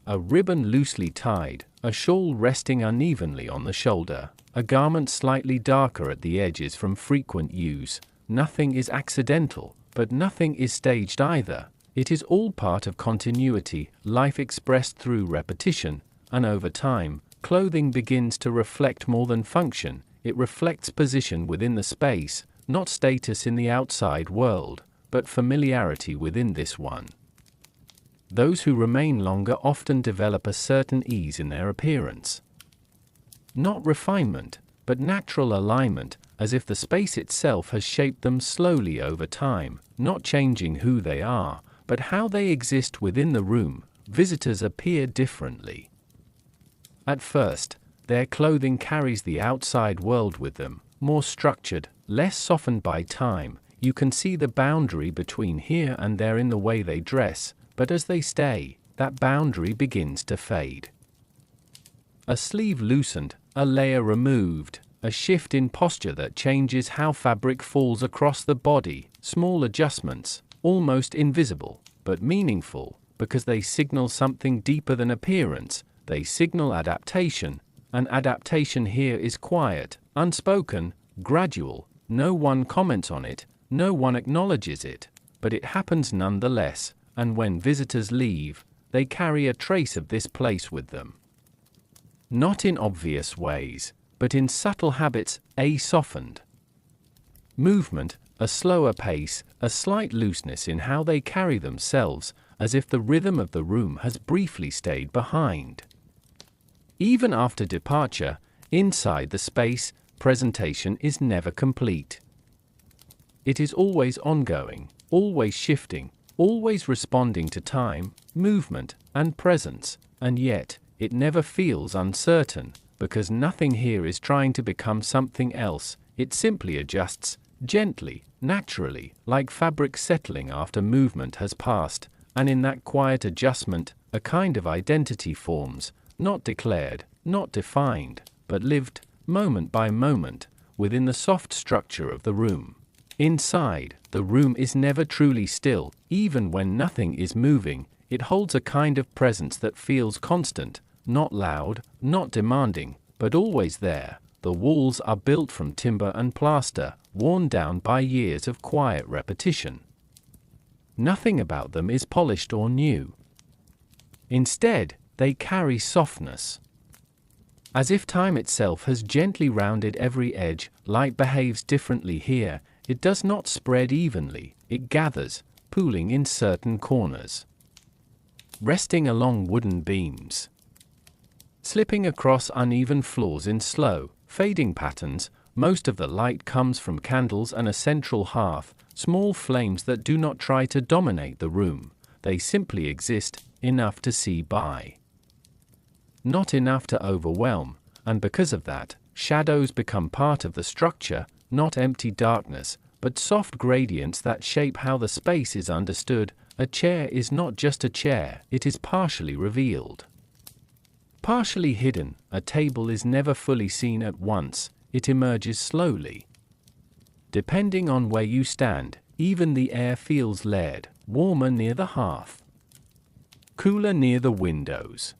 A ribbon loosely tied, a shawl resting unevenly on the shoulder, a garment slightly darker at the edges from frequent use. Nothing is accidental, but nothing is staged either. It is all part of continuity, life expressed through repetition, and over time, clothing begins to reflect more than function. It reflects position within the space, not status in the outside world, but familiarity within this one. Those who remain longer often develop a certain ease in their appearance. Not refinement, but natural alignment, as if the space itself has shaped them slowly over time, not changing who they are, but how they exist within the room. Visitors appear differently. At first, their clothing carries the outside world with them, more structured, less softened by time. You can see the boundary between here and there in the way they dress, but as they stay, that boundary begins to fade. A sleeve loosened, a layer removed, a shift in posture that changes how fabric falls across the body, small adjustments, almost invisible, but meaningful, because they signal something deeper than appearance. They signal adaptation, and adaptation here is quiet, unspoken, gradual. No one comments on it, no one acknowledges it, but it happens nonetheless, and when visitors leave, they carry a trace of this place with them. Not in obvious ways, but in subtle habits, softened movement, a slower pace, a slight looseness in how they carry themselves, as if the rhythm of the room has briefly stayed behind. Even after departure, inside the space, presentation is never complete. It is always ongoing, always shifting, always responding to time, movement, and presence, and yet, it never feels uncertain, because nothing here is trying to become something else. It simply adjusts, gently, naturally, like fabric settling after movement has passed, and in that quiet adjustment, a kind of identity forms, not declared, not defined, but lived, moment by moment, within the soft structure of the room. Inside, the room is never truly still. Even when nothing is moving, it holds a kind of presence that feels constant, not loud, not demanding, but always there. The walls are built from timber and plaster, worn down by years of quiet repetition. Nothing about them is polished or new. Instead, they carry softness. As if time itself has gently rounded every edge. Light behaves differently here. It does not spread evenly, it gathers, pooling in certain corners, resting along wooden beams, slipping across uneven floors in slow, fading patterns. Most of the light comes from candles and a central hearth, small flames that do not try to dominate the room. They simply exist, enough to see by, not enough to overwhelm, and because of that, shadows become part of the structure, not empty darkness, but soft gradients that shape how the space is understood. A chair is not just a chair, it is partially revealed, partially hidden. A table is never fully seen at once, it emerges slowly. Depending on where you stand, even the air feels layered, warmer near the hearth, cooler near the windows.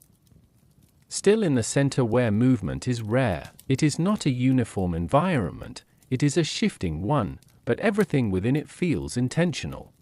Still in the center where movement is rare. It is not a uniform environment, it is a shifting one, but everything within it feels intentional.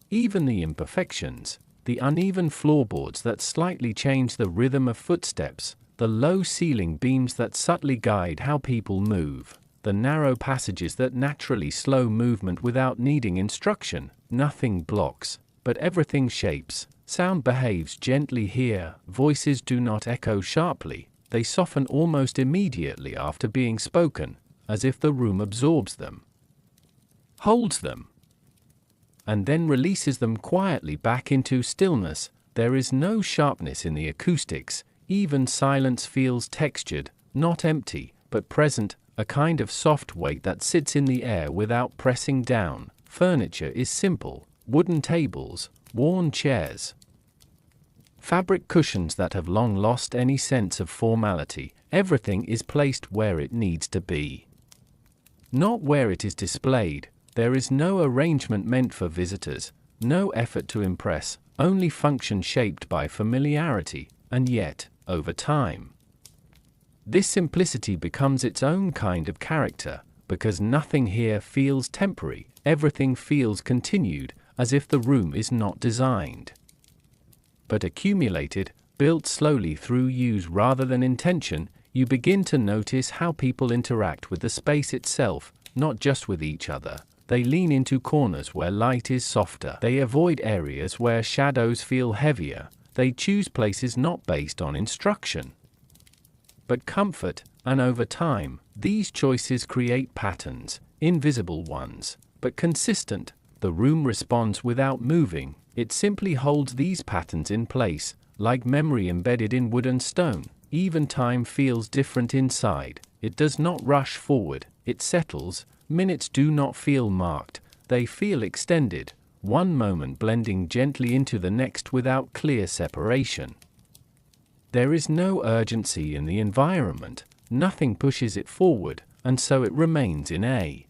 Even the imperfections, the uneven floorboards that slightly change the rhythm of footsteps, the low ceiling beams that subtly guide how people move, the narrow passages that naturally slow movement without needing instruction, nothing blocks, but everything shapes. Sound behaves gently here. Voices do not echo sharply, they soften almost immediately after being spoken, as if the room absorbs them, holds them, and then releases them quietly back into stillness. There is no sharpness in the acoustics, even silence feels textured, not empty, but present, a kind of soft weight that sits in the air without pressing down. Furniture is simple, wooden tables, worn chairs, fabric cushions that have long lost any sense of formality. Everything is placed where it needs to be, not where it is displayed. There is no arrangement meant for visitors, no effort to impress, only function shaped by familiarity, and yet, over time, this simplicity becomes its own kind of character, because nothing here feels temporary, everything feels continued, as if the room is not designed, but accumulated, built slowly through use rather than intention. You begin to notice how people interact with the space itself, not just with each other. They lean into corners where light is softer. They avoid areas where shadows feel heavier. They choose places not based on instruction, but comfort, and over time, these choices create patterns, invisible ones, but consistent. The room responds without moving, it simply holds these patterns in place, like memory embedded in wood and stone. Even time feels different inside, it does not rush forward, it settles. Minutes do not feel marked, they feel extended, one moment blending gently into the next without clear separation. There is no urgency in the environment, nothing pushes it forward, and so it remains in a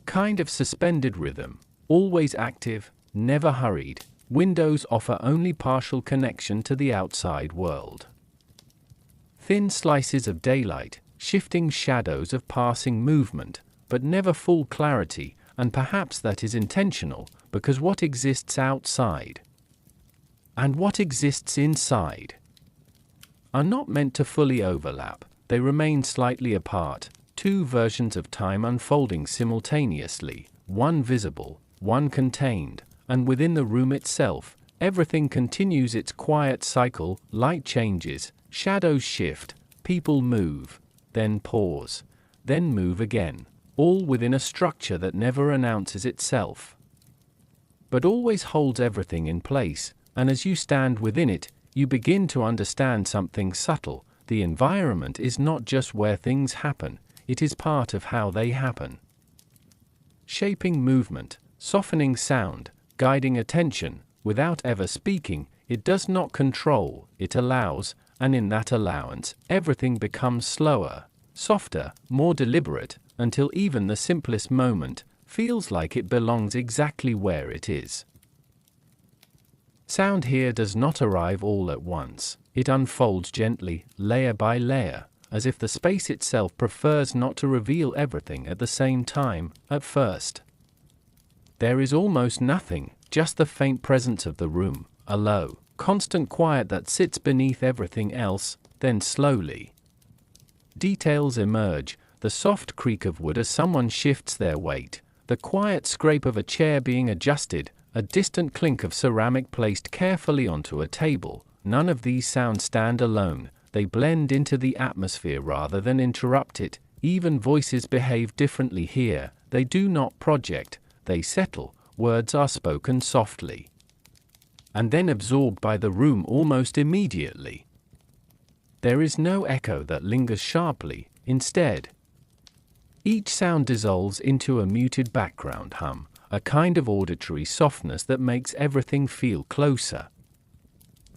kind of suspended rhythm, always active, never hurried. Windows offer only partial connection to the outside world. Thin slices of daylight, shifting shadows of passing movement, but never full clarity, and perhaps that is intentional, because what exists outside and what exists inside are not meant to fully overlap. They remain slightly apart, two versions of time unfolding simultaneously, one visible, one contained, and within the room itself, everything continues its quiet cycle. Light changes, shadows shift, people move, then pause, then move again, all within a structure that never announces itself, but always holds everything in place. And as you stand within it, you begin to understand something subtle. The environment is not just where things happen, it is part of how they happen. Shaping movement, softening sound, guiding attention, without ever speaking. It does not control, it allows, and in that allowance, everything becomes slower, softer, more deliberate, until even the simplest moment feels like it belongs exactly where it is. Sound here does not arrive all at once. It unfolds gently, layer by layer, as if the space itself prefers not to reveal everything at the same time. At first, there is almost nothing, just the faint presence of the room, a low, constant quiet that sits beneath everything else. Then slowly, details emerge, the soft creak of wood as someone shifts their weight, the quiet scrape of a chair being adjusted, a distant clink of ceramic placed carefully onto a table. None of these sounds stand alone, they blend into the atmosphere rather than interrupt it. Even voices behave differently here, they do not project, they settle. Words are spoken softly, and then absorbed by the room almost immediately. There is no echo that lingers sharply, instead, each sound dissolves into a muted background hum, a kind of auditory softness that makes everything feel closer,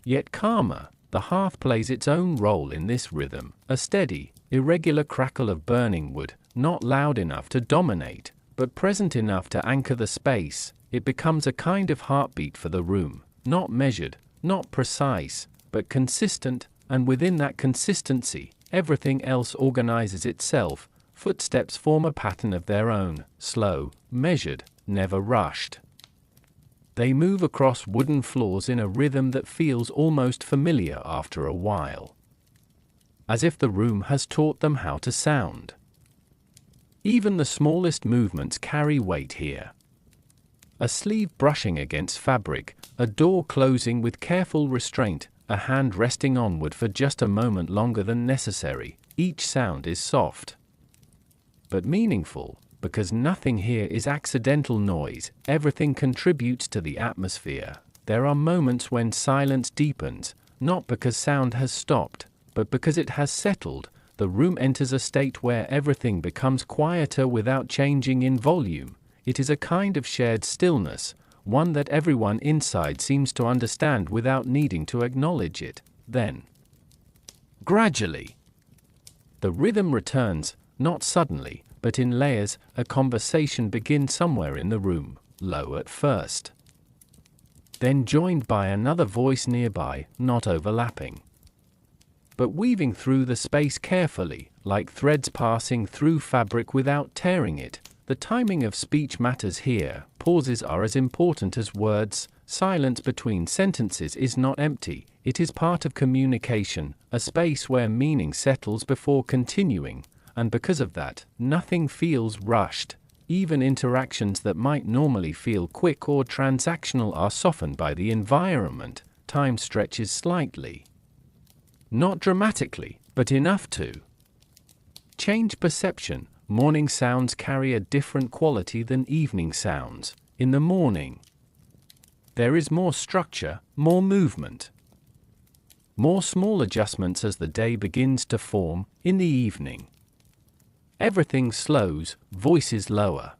yet calmer. The hearth plays its own role in this rhythm, a steady, irregular crackle of burning wood, not loud enough to dominate, but present enough to anchor the space. It becomes a kind of heartbeat for the room, not measured, not precise, but consistent, and within that consistency, everything else organizes itself. Footsteps form a pattern of their own, slow, measured, never rushed. They move across wooden floors in a rhythm that feels almost familiar after a while, as if the room has taught them how to sound. Even the smallest movements carry weight here. A sleeve brushing against fabric, a door closing with careful restraint, a hand resting onward for just a moment longer than necessary. Each sound is soft, but meaningful, because nothing here is accidental noise. Everything contributes to the atmosphere. There are moments when silence deepens, not because sound has stopped, but because it has settled. The room enters a state where everything becomes quieter without changing in volume. It is a kind of shared stillness, one that everyone inside seems to understand without needing to acknowledge it. Then, gradually, the rhythm returns, not suddenly, but in layers. A conversation begins somewhere in the room, low at first, then joined by another voice nearby, not overlapping, but weaving through the space carefully, like threads passing through fabric without tearing it. The timing of speech matters here. Pauses are as important as words. Silence between sentences is not empty, it is part of communication, a space where meaning settles before continuing, and because of that, nothing feels rushed. Even interactions that might normally feel quick or transactional are softened by the environment. Time stretches slightly. Not dramatically, but enough to change perception. Morning sounds carry a different quality than evening sounds. In the morning, there is more structure, more movement, more small adjustments as the day begins to form. In the evening, everything slows, voices lower,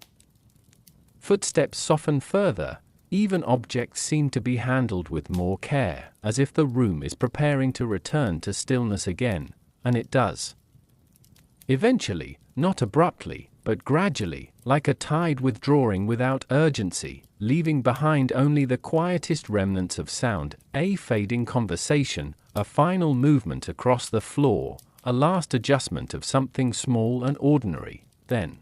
footsteps soften further, even objects seem to be handled with more care, as if the room is preparing to return to stillness again, and it does. Eventually, not abruptly, but gradually, like a tide withdrawing without urgency, leaving behind only the quietest remnants of sound. A fading conversation, a final movement across the floor, a last adjustment of something small and ordinary. Then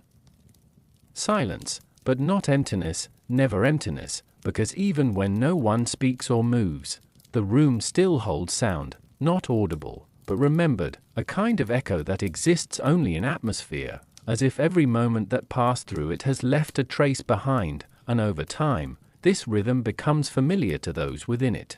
silence, but not emptiness, never emptiness, because even when no one speaks or moves, the room still holds sound, not audible, but remembered, a kind of echo that exists only in atmosphere, as if every moment that passed through it has left a trace behind, and over time, this rhythm becomes familiar to those within it.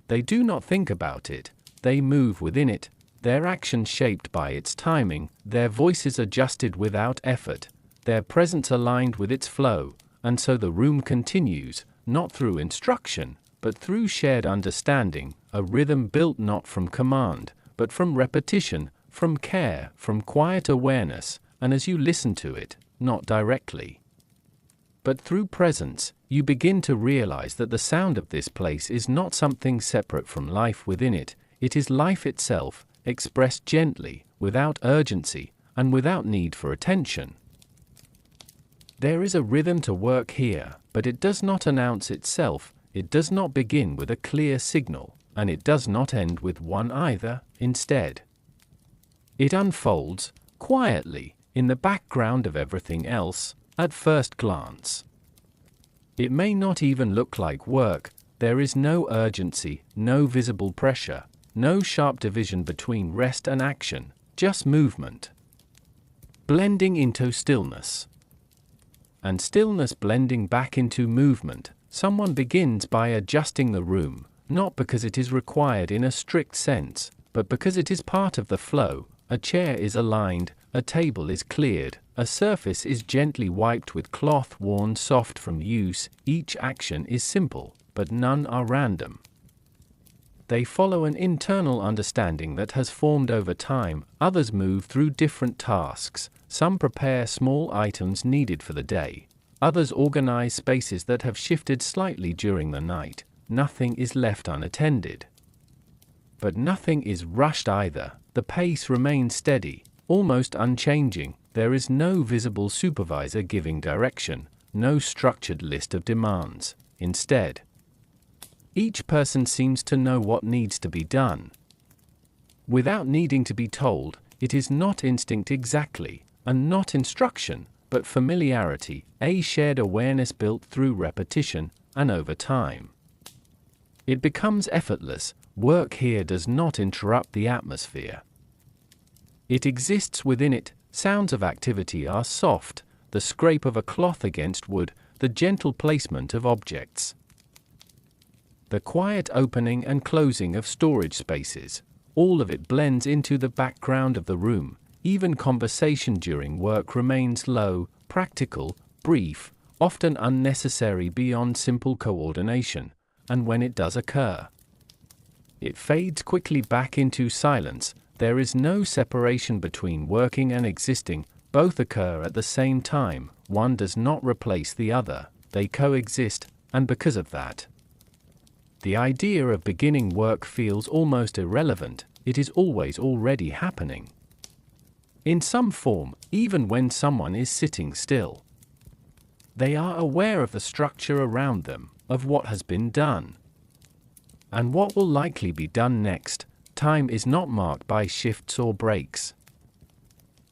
They do not think about it, they move within it, their actions shaped by its timing, their voices adjusted without effort, their presence aligned with its flow, and so the room continues, not through instruction, but through shared understanding, a rhythm built not from command, but from repetition, from care, from quiet awareness, and as you listen to it, not directly, but through presence, you begin to realize that the sound of this place is not something separate from life within it. It is life itself, expressed gently, without urgency, and without need for attention. There is a rhythm to work here, but it does not announce itself. It does not begin with a clear signal, and it does not end with one either. Instead, it unfolds, quietly, in the background of everything else. At first glance, it may not even look like work. There is no urgency, no visible pressure, no sharp division between rest and action, just movement, blending into stillness, and stillness blending back into movement. Someone begins by adjusting the room, not because it is required in a strict sense, but because it is part of the flow. A chair is aligned, a table is cleared, a surface is gently wiped with cloth worn soft from use. Each action is simple, but none are random. They follow an internal understanding that has formed over time. Others move through different tasks. Some prepare small items needed for the day. Others organize spaces that have shifted slightly during the night. Nothing is left unattended. But nothing is rushed either. The pace remains steady, almost unchanging. There is no visible supervisor giving direction, no structured list of demands. Instead, each person seems to know what needs to be done, without needing to be told. It is not instinct exactly, and not instruction, but familiarity, a shared awareness built through repetition, and over time, it becomes effortless. Work here does not interrupt the atmosphere. It exists within it. Sounds of activity are soft, the scrape of a cloth against wood, the gentle placement of objects, the quiet opening and closing of storage spaces. All of it blends into the background of the room. Even conversation during work remains low, practical, brief, often unnecessary beyond simple coordination, and when it does occur, it fades quickly back into silence. There is no separation between working and existing, both occur at the same time, one does not replace the other, they coexist, and because of that, the idea of beginning work feels almost irrelevant, it is always already happening. In some form, even when someone is sitting still. They are aware of the structure around them, of what has been done, and what will likely be done next. Time is not marked by shifts or breaks.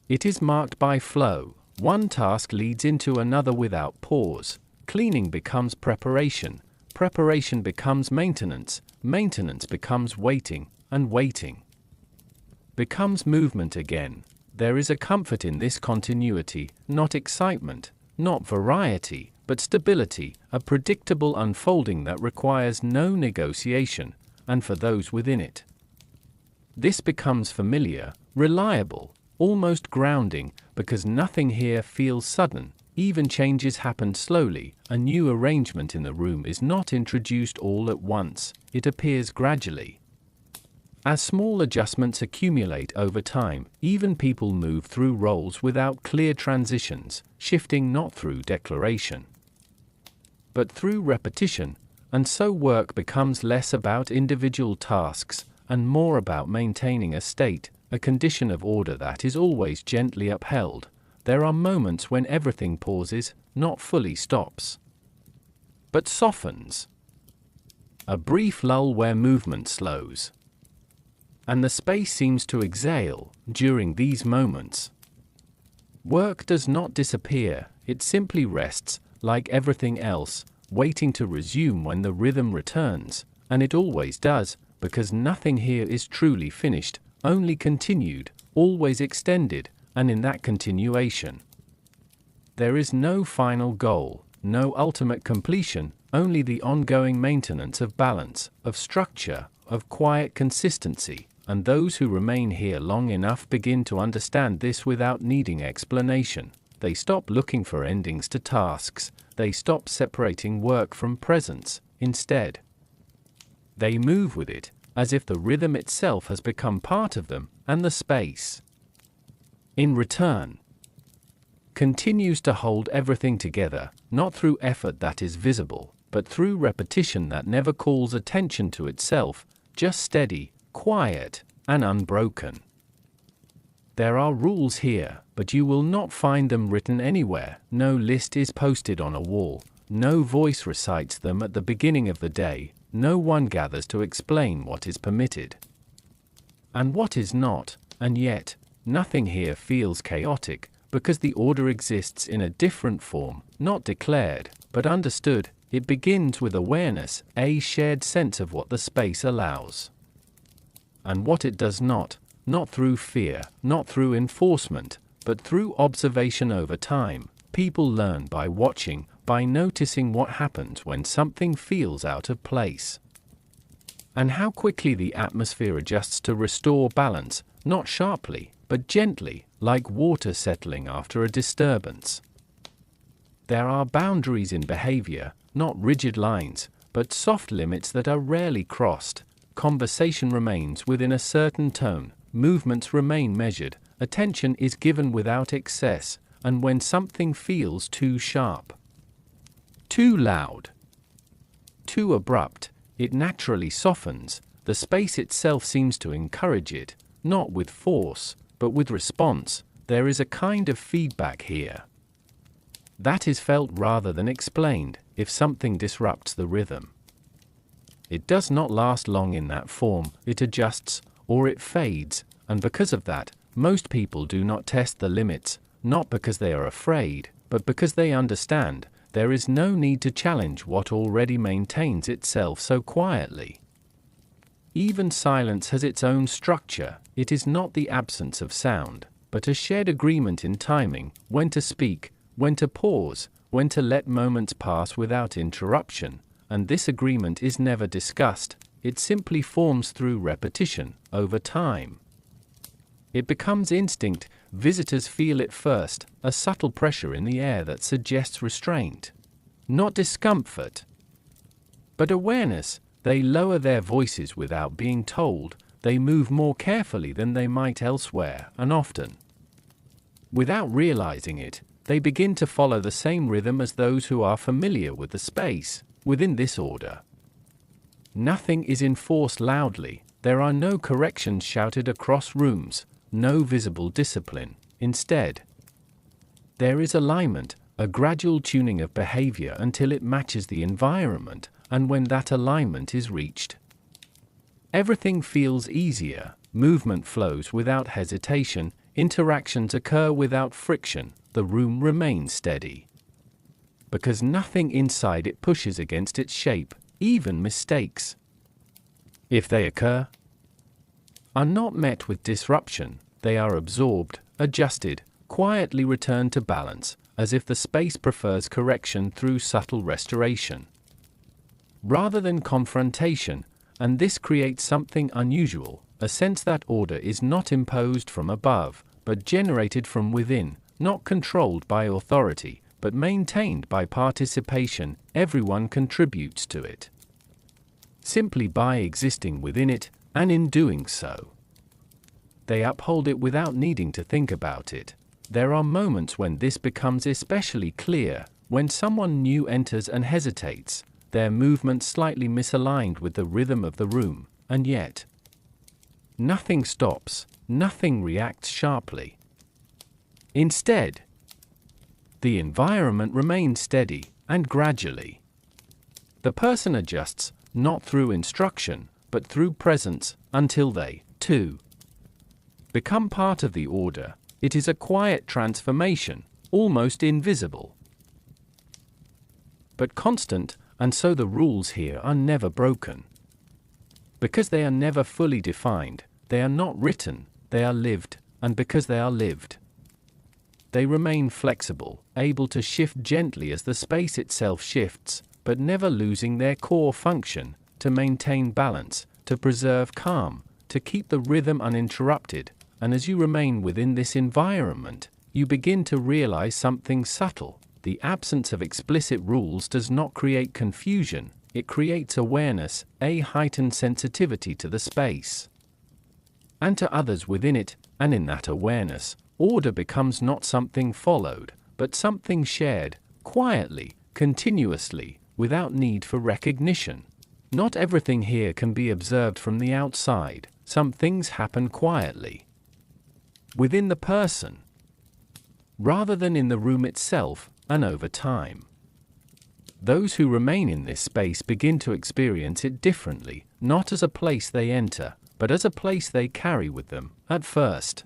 It is marked by flow. One task leads into another without pause. Cleaning becomes preparation. Preparation becomes maintenance. Maintenance becomes waiting, and waiting becomes movement again. There is a comfort in this continuity, not excitement, not variety, but stability, a predictable unfolding that requires no negotiation, and for those within it, this becomes familiar, reliable, almost grounding, because nothing here feels sudden. Even changes happen slowly. A new arrangement in the room is not introduced all at once, it appears gradually. As small adjustments accumulate over time, even people move through roles without clear transitions, shifting not through declaration, but through repetition, and so work becomes less about individual tasks and more about maintaining a state, a condition of order that is always gently upheld. There are moments when everything pauses, not fully stops, but softens. A brief lull where movement slows, and the space seems to exhale. During these moments, work does not disappear, it simply rests, like everything else, waiting to resume when the rhythm returns, and it always does, because nothing here is truly finished, only continued, always extended, and in that continuation, there is no final goal, no ultimate completion, only the ongoing maintenance of balance, of structure, of quiet consistency, and those who remain here long enough begin to understand this without needing explanation. They stop looking for endings to tasks, they stop separating work from presence, instead, they move with it, as if the rhythm itself has become part of them, and the space, in return, continues to hold everything together, not through effort that is visible, but through repetition that never calls attention to itself, just steady, quiet, and unbroken. There are rules here, but you will not find them written anywhere. No list is posted on a wall, no voice recites them at the beginning of the day, no one gathers to explain what is permitted and what is not, and yet, nothing here feels chaotic, because the order exists in a different form, not declared, but understood. It begins with awareness, a shared sense of what the space allows, and what it does not through fear, not through enforcement, but through observation over time. People learn by watching, by noticing what happens when something feels out of place, and how quickly the atmosphere adjusts to restore balance, not sharply, but gently, like water settling after a disturbance. There are boundaries in behavior, not rigid lines, but soft limits that are rarely crossed. Conversation remains within a certain tone, movements remain measured, attention is given without excess, and when something feels too sharp, too loud, too abrupt, it naturally softens. The space itself seems to encourage it, not with force, but with response. There is a kind of feedback here that is felt rather than explained. If something disrupts the rhythm, it does not last long in that form, it adjusts, or it fades, and because of that, most people do not test the limits, not because they are afraid, but because they understand. There is no need to challenge what already maintains itself so quietly. Even silence has its own structure. It is not the absence of sound, but a shared agreement in timing, when to speak, when to pause, when to let moments pass without interruption, and this agreement is never discussed, it simply forms through repetition, over time. It becomes instinct, visitors feel it first, a subtle pressure in the air that suggests restraint. Not discomfort, but awareness. They lower their voices without being told, they move more carefully than they might elsewhere, and often, without realizing it, they begin to follow the same rhythm as those who are familiar with the space. Within this order, nothing is enforced loudly, there are no corrections shouted across rooms, no visible discipline. Instead, there is alignment, a gradual tuning of behavior until it matches the environment, and when that alignment is reached, everything feels easier, movement flows without hesitation, interactions occur without friction, the room remains steady. Because nothing inside it pushes against its shape, even mistakes, if they occur, are not met with disruption, they are absorbed, adjusted, quietly returned to balance, as if the space prefers correction through subtle restoration, rather than confrontation, and this creates something unusual, a sense that order is not imposed from above, but generated from within, not controlled by authority, but maintained by participation. Everyone contributes to it, simply by existing within it, and in doing so, they uphold it without needing to think about it. There are moments when this becomes especially clear, when someone new enters and hesitates, their movement slightly misaligned with the rhythm of the room, and yet nothing stops, nothing reacts sharply. Instead, the environment remains steady, and gradually, the person adjusts, not through instruction, but through presence, until they, too, become part of the order. It is a quiet transformation, almost invisible, but constant, and so the rules here are never broken. Because they are never fully defined, they are not written, they are lived, and because they are lived, they remain flexible, able to shift gently as the space itself shifts, but never losing their core function, to maintain balance, to preserve calm, to keep the rhythm uninterrupted. And as you remain within this environment, you begin to realize something subtle. The absence of explicit rules does not create confusion, it creates awareness, a heightened sensitivity to the space, and to others within it, and in that awareness, order becomes not something followed, but something shared, quietly, continuously, without need for recognition. Not everything here can be observed from the outside, some things happen quietly, within the person, rather than in the room itself, and over time, those who remain in this space begin to experience it differently, not as a place they enter, but as a place they carry with them. At first,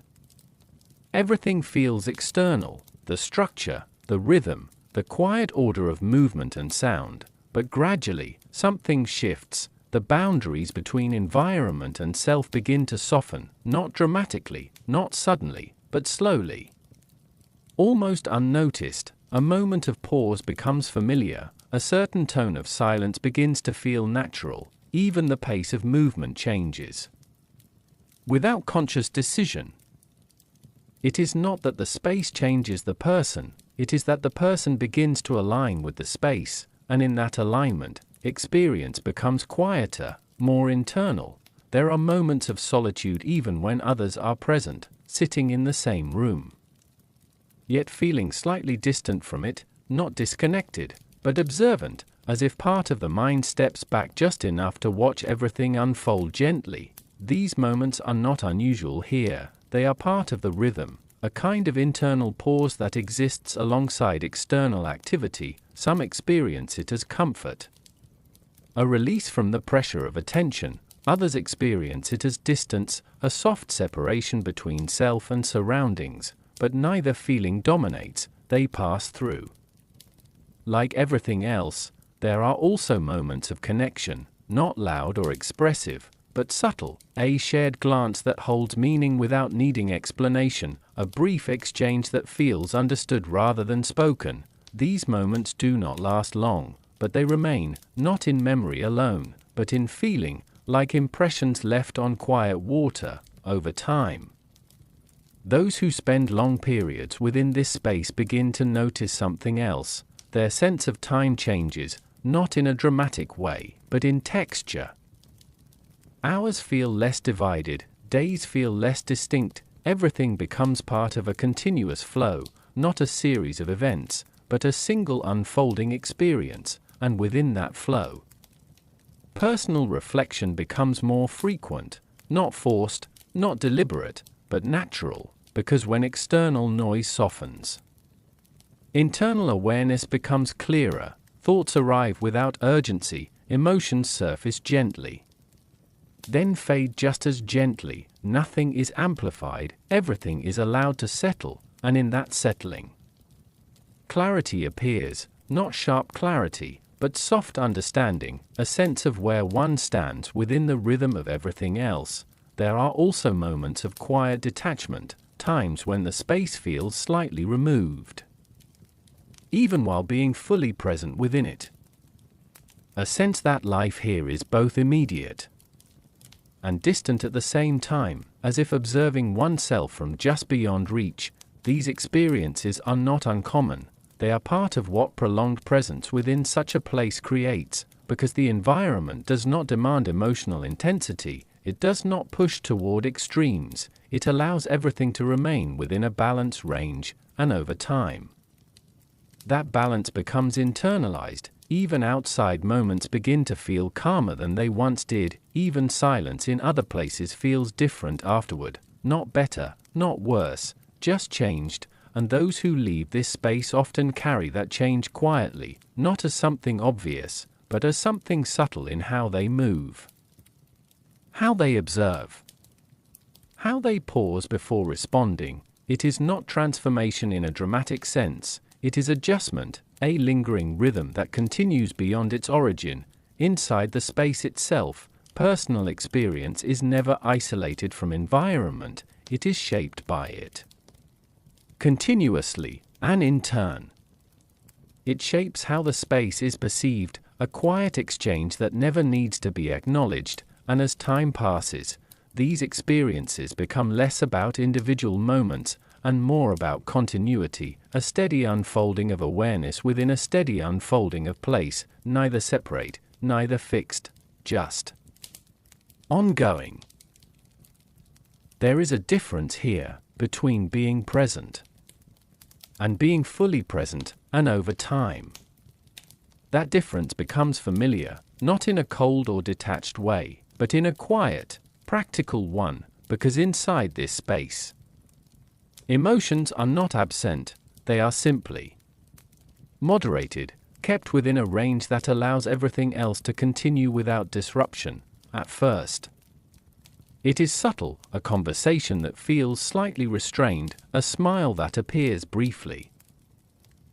everything feels external, the structure, the rhythm, the quiet order of movement and sound, but gradually, something shifts. The boundaries between environment and self begin to soften, not dramatically, not suddenly, but slowly. Almost unnoticed, a moment of pause becomes familiar, a certain tone of silence begins to feel natural, even the pace of movement changes, without conscious decision. It is not that the space changes the person, it is that the person begins to align with the space, and in that alignment, experience becomes quieter, more internal. There are moments of solitude even when others are present, sitting in the same room, yet feeling slightly distant from it, not disconnected, but observant, as if part of the mind steps back just enough to watch everything unfold gently. These moments are not unusual here, they are part of the rhythm, a kind of internal pause that exists alongside external activity. Some experience it as comfort, a release from the pressure of attention, others experience it as distance, a soft separation between self and surroundings, but neither feeling dominates, they pass through. Like everything else, there are also moments of connection, not loud or expressive, but subtle, a shared glance that holds meaning without needing explanation, a brief exchange that feels understood rather than spoken. These moments do not last long, but they remain, not in memory alone, but in feeling, like impressions left on quiet water, over time. Those who spend long periods within this space begin to notice something else. Their sense of time changes, not in a dramatic way, but in texture. Hours feel less divided, days feel less distinct, everything becomes part of a continuous flow, not a series of events, but a single unfolding experience, and within that flow, personal reflection becomes more frequent, not forced, not deliberate, but natural, because when external noise softens, internal awareness becomes clearer, thoughts arrive without urgency, emotions surface gently, then fade just as gently, nothing is amplified, everything is allowed to settle, and in that settling, clarity appears, not sharp clarity, but soft understanding, a sense of where one stands within the rhythm of everything else. There are also moments of quiet detachment, times when the space feels slightly removed, even while being fully present within it. A sense that life here is both immediate and distant at the same time, as if observing oneself from just beyond reach. These experiences are not uncommon. They are part of what prolonged presence within such a place creates, because the environment does not demand emotional intensity, it does not push toward extremes, it allows everything to remain within a balanced range, and over time, that balance becomes internalized. Even outside moments begin to feel calmer than they once did, even silence in other places feels different afterward, not better, not worse, just changed. And those who leave this space often carry that change quietly, not as something obvious, but as something subtle in how they move, how they observe, how they pause before responding. It is not transformation in a dramatic sense, it is adjustment, a lingering rhythm that continues beyond its origin, inside the space itself. Personal experience is never isolated from environment, it is shaped by it continuously, and in turn, it shapes how the space is perceived, a quiet exchange that never needs to be acknowledged. And as time passes, these experiences become less about individual moments and more about continuity, a steady unfolding of awareness within a steady unfolding of place, neither separate, neither fixed, just ongoing. There is a difference here between being present and being fully present, and over time, that difference becomes familiar, not in a cold or detached way, but in a quiet, practical one, because inside this space, emotions are not absent, they are simply moderated, kept within a range that allows everything else to continue without disruption. At first, it is subtle, a conversation that feels slightly restrained, a smile that appears briefly,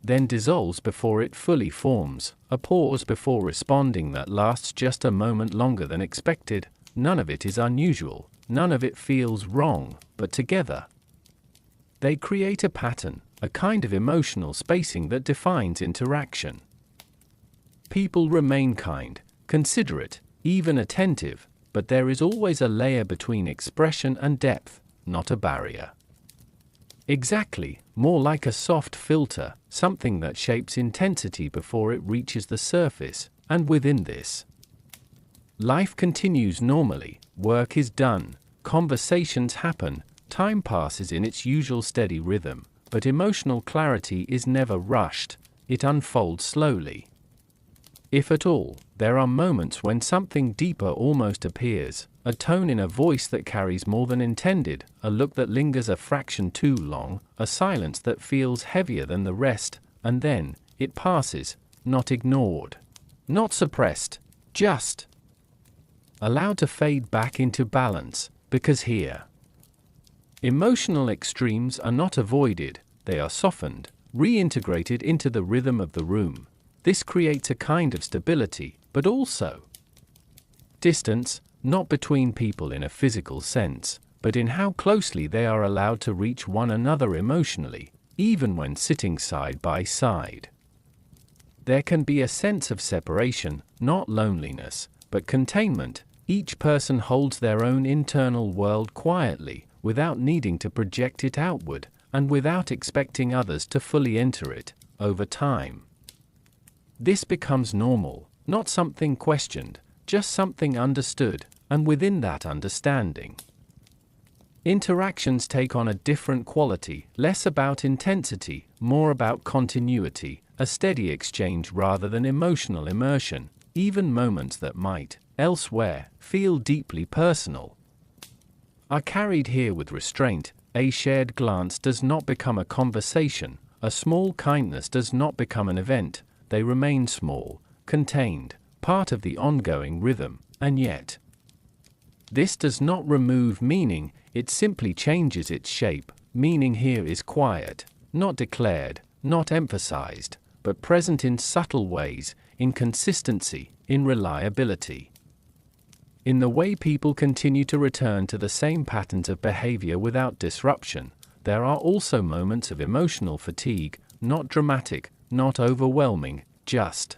then dissolves before it fully forms, a pause before responding that lasts just a moment longer than expected. None of it is unusual, none of it feels wrong, but together, they create a pattern, a kind of emotional spacing that defines interaction. People remain kind, considerate, even attentive, but there is always a layer between expression and depth, not a barrier. Exactly, more like a soft filter, something that shapes intensity before it reaches the surface, and within this, life continues normally, work is done, conversations happen, time passes in its usual steady rhythm, but emotional clarity is never rushed, it unfolds slowly. If at all, there are moments when something deeper almost appears, a tone in a voice that carries more than intended, a look that lingers a fraction too long, a silence that feels heavier than the rest, and then, it passes, not ignored, not suppressed, just allowed to fade back into balance, because here, emotional extremes are not avoided, they are softened, reintegrated into the rhythm of the room. This creates a kind of stability, but also distance, not between people in a physical sense, but in how closely they are allowed to reach one another emotionally, even when sitting side by side. There can be a sense of separation, not loneliness, but containment. Each person holds their own internal world quietly, without needing to project it outward, and without expecting others to fully enter it. Over time, this becomes normal, not something questioned, just something understood, and within that understanding, interactions take on a different quality, less about intensity, more about continuity, a steady exchange rather than emotional immersion. Even moments that might, elsewhere, feel deeply personal are carried here with restraint. A shared glance does not become a conversation, a small kindness does not become an event, they remain small, contained, part of the ongoing rhythm, and yet this does not remove meaning, it simply changes its shape. Meaning here is quiet, not declared, not emphasized, but present in subtle ways, in consistency, in reliability. In the way people continue to return to the same patterns of behavior without disruption. There are also moments of emotional fatigue, not dramatic, not overwhelming, just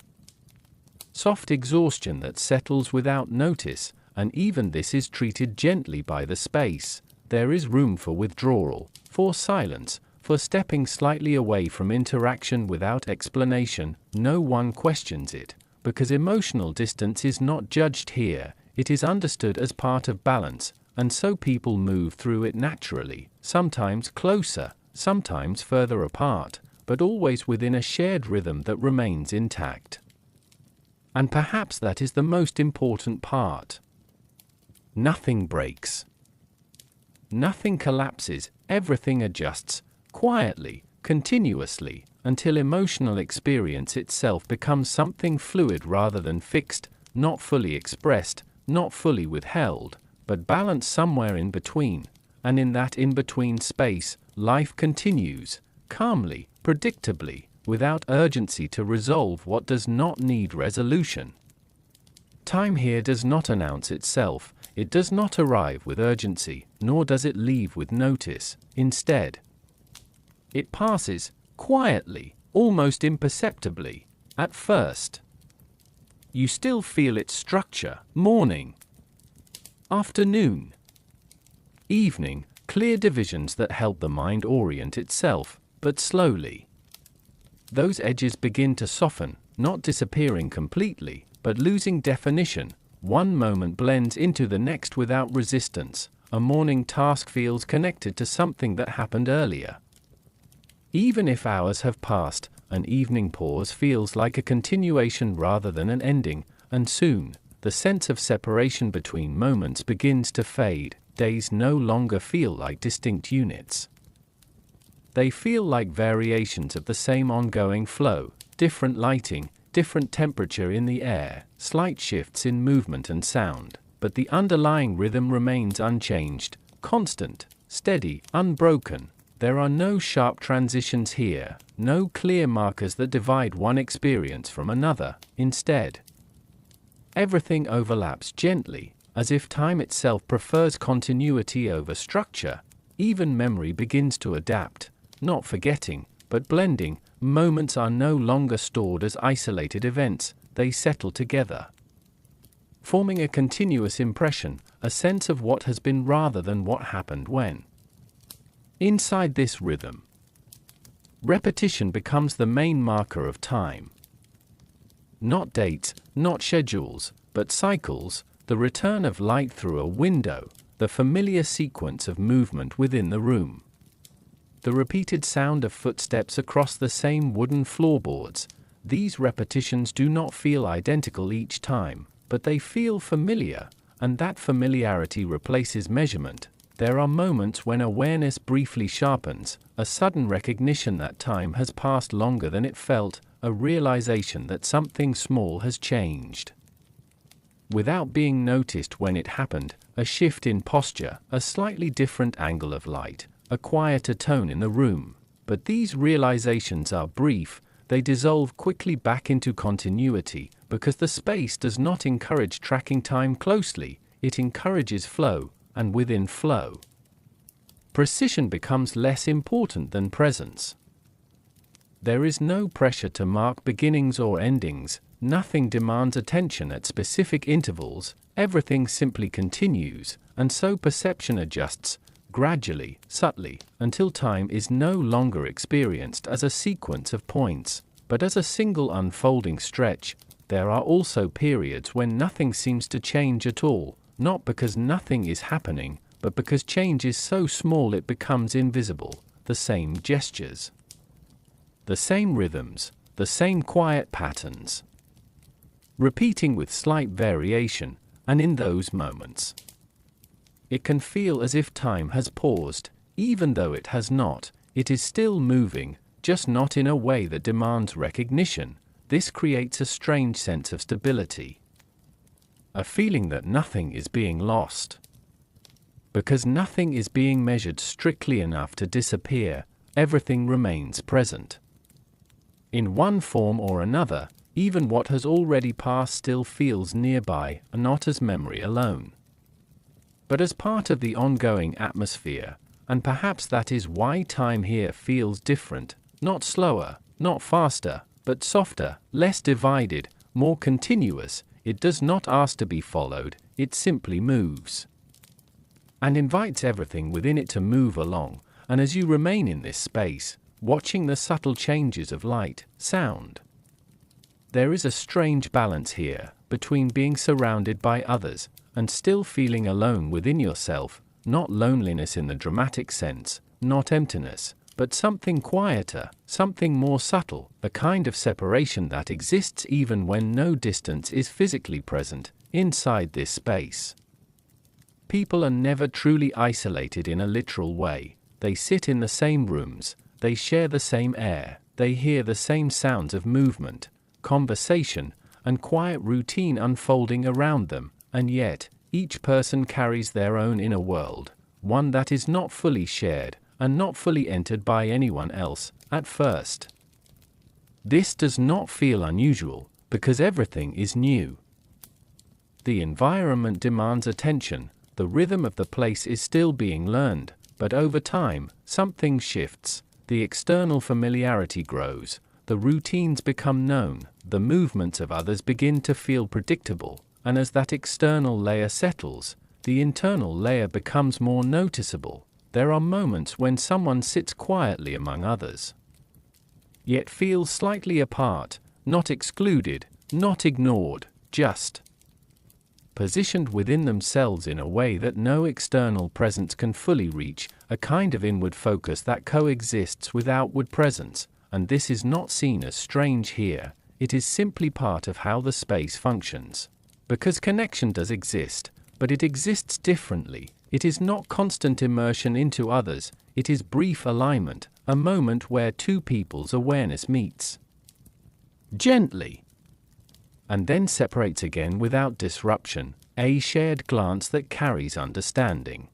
soft exhaustion that settles without notice, and even this is treated gently by the space. There is room for withdrawal, for silence, for stepping slightly away from interaction without explanation. No one questions it, because emotional distance is not judged here, it is understood as part of balance, and so people move through it naturally, sometimes closer, sometimes further apart, but always within a shared rhythm that remains intact. And perhaps that is the most important part. Nothing breaks. Nothing collapses, everything adjusts, quietly, continuously, until emotional experience itself becomes something fluid rather than fixed, not fully expressed, not fully withheld, but balanced somewhere in between, and in that in-between space, life continues, calmly, predictably, without urgency to resolve what does not need resolution. Time here does not announce itself, it does not arrive with urgency, nor does it leave with notice. Instead, it passes, quietly, almost imperceptibly, at first. You still feel its structure: morning, afternoon, evening, clear divisions that help the mind orient itself, but slowly those edges begin to soften, not disappearing completely, but losing definition. One moment blends into the next without resistance. A morning task feels connected to something that happened earlier. Even if hours have passed, an evening pause feels like a continuation rather than an ending, and soon, the sense of separation between moments begins to fade. Days no longer feel like distinct units. They feel like variations of the same ongoing flow, different lighting, different temperature in the air, slight shifts in movement and sound, but the underlying rhythm remains unchanged, constant, steady, unbroken. There are no sharp transitions here, no clear markers that divide one experience from another. Instead, everything overlaps gently, as if time itself prefers continuity over structure. Even memory begins to adapt, not forgetting, but blending. Moments are no longer stored as isolated events, they settle together, forming a continuous impression, a sense of what has been rather than what happened when. Inside this rhythm, repetition becomes the main marker of time. Not dates, not schedules, but cycles, the return of light through a window, the familiar sequence of movement within the room. The repeated sound of footsteps across the same wooden floorboards. These repetitions do not feel identical each time, but they feel familiar, and that familiarity replaces measurement. There are moments when awareness briefly sharpens, a sudden recognition that time has passed longer than it felt, a realization that something small has changed without being noticed when it happened, a shift in posture, a slightly different angle of light, a quieter tone in the room. But these realizations are brief, they dissolve quickly back into continuity, because the space does not encourage tracking time closely, it encourages flow, and within flow, precision becomes less important than presence. There is no pressure to mark beginnings or endings, nothing demands attention at specific intervals, everything simply continues, and so perception adjusts, gradually, subtly, until time is no longer experienced as a sequence of points, but as a single unfolding stretch. There are also periods when nothing seems to change at all, not because nothing is happening, but because change is so small it becomes invisible. The same gestures, the same rhythms, the same quiet patterns, repeating with slight variation, and in those moments, it can feel as if time has paused, even though it has not. It is still moving, just not in a way that demands recognition. This creates a strange sense of stability, a feeling that nothing is being lost. Because nothing is being measured strictly enough to disappear, everything remains present. In one form or another, even what has already passed still feels nearby, and not as memory alone, but as part of the ongoing atmosphere. And perhaps that is why time here feels different, not slower, not faster, but softer, less divided, more continuous. It does not ask to be followed, it simply moves, and invites everything within it to move along. And as you remain in this space, watching the subtle changes of light, sound, there is a strange balance here, between being surrounded by others, and still feeling alone within yourself. Not loneliness in the dramatic sense, not emptiness, but something quieter, something more subtle, a kind of separation that exists even when no distance is physically present, inside this space. People are never truly isolated in a literal way. They sit in the same rooms, they share the same air, they hear the same sounds of movement, conversation, and quiet routine unfolding around them, and yet, each person carries their own inner world, one that is not fully shared, and not fully entered by anyone else, at first. This does not feel unusual, because everything is new. The environment demands attention, the rhythm of the place is still being learned, but over time, something shifts, the external familiarity grows, the routines become known, the movements of others begin to feel predictable, and as that external layer settles, the internal layer becomes more noticeable. There are moments when someone sits quietly among others, yet feels slightly apart, not excluded, not ignored, just positioned within themselves in a way that no external presence can fully reach, a kind of inward focus that coexists with outward presence. And this is not seen as strange here, it is simply part of how the space functions. Because connection does exist, but it exists differently. It is not constant immersion into others, it is brief alignment, a moment where two people's awareness meets gently, and then separates again without disruption, a shared glance that carries understanding,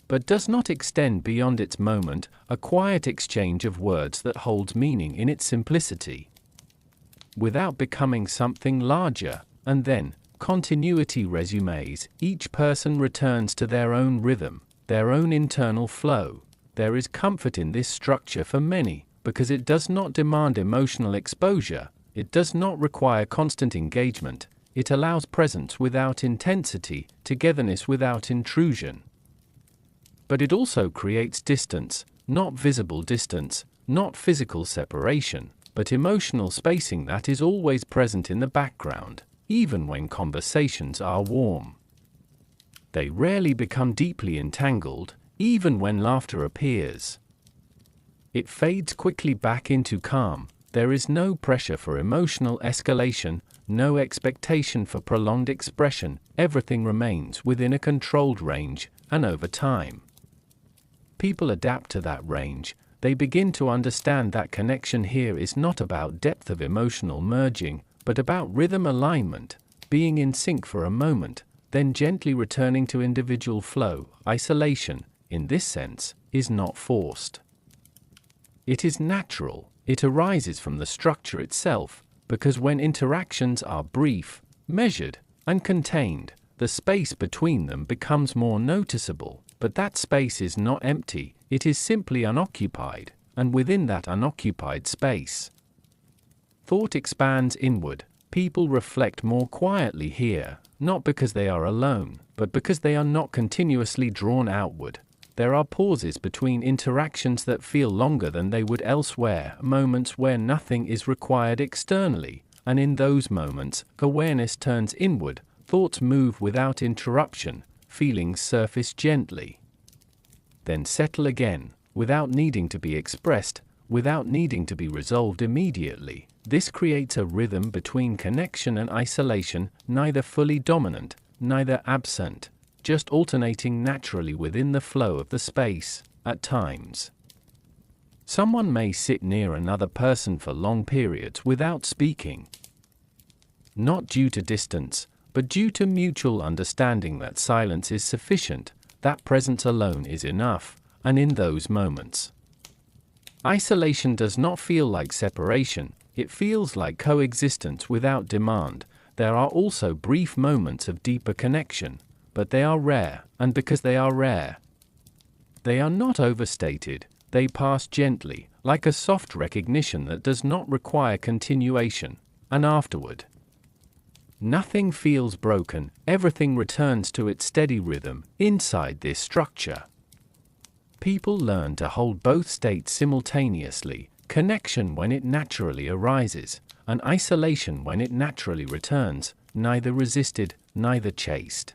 but does not extend beyond its moment, a quiet exchange of words that holds meaning in its simplicity, without becoming something larger. And then, continuity resumes, each person returns to their own rhythm, their own internal flow. There is comfort in this structure for many, because it does not demand emotional exposure, it does not require constant engagement, it allows presence without intensity, togetherness without intrusion. But it also creates distance, not visible distance, not physical separation, but emotional spacing that is always present in the background. Even when conversations are warm, they rarely become deeply entangled. Even when laughter appears, it fades quickly back into calm. There is no pressure for emotional escalation, no expectation for prolonged expression. Everything remains within a controlled range, and over time, people adapt to that range. They begin to understand that connection here is not about depth of emotional merging, but about rhythm alignment, being in sync for a moment, then gently returning to individual flow. Isolation, in this sense, is not forced. It is natural, it arises from the structure itself, because when interactions are brief, measured, and contained, the space between them becomes more noticeable. But that space is not empty, it is simply unoccupied. and within that unoccupied space, thought expands inward. People reflect more quietly here, not because they are alone, but because they are not continuously drawn outward. There are pauses between interactions that feel longer than they would elsewhere, moments where nothing is required externally, and in those moments, awareness turns inward, thoughts move without interruption, feelings surface gently, then settle again, without needing to be expressed, without needing to be resolved immediately. This creates a rhythm between connection and isolation, neither fully dominant, neither absent, just alternating naturally within the flow of the space. At times, someone may sit near another person for long periods without speaking, not due to distance, but due to mutual understanding that silence is sufficient, that presence alone is enough, and in those moments, isolation does not feel like separation, it feels like coexistence without demand. There are also brief moments of deeper connection, but they are rare, and because they are rare, they are not overstated, they pass gently, like a soft recognition that does not require continuation, and afterward, nothing feels broken, everything returns to its steady rhythm. Inside this structure, people learn to hold both states simultaneously, connection when it naturally arises, and isolation when it naturally returns, neither resisted, neither chased.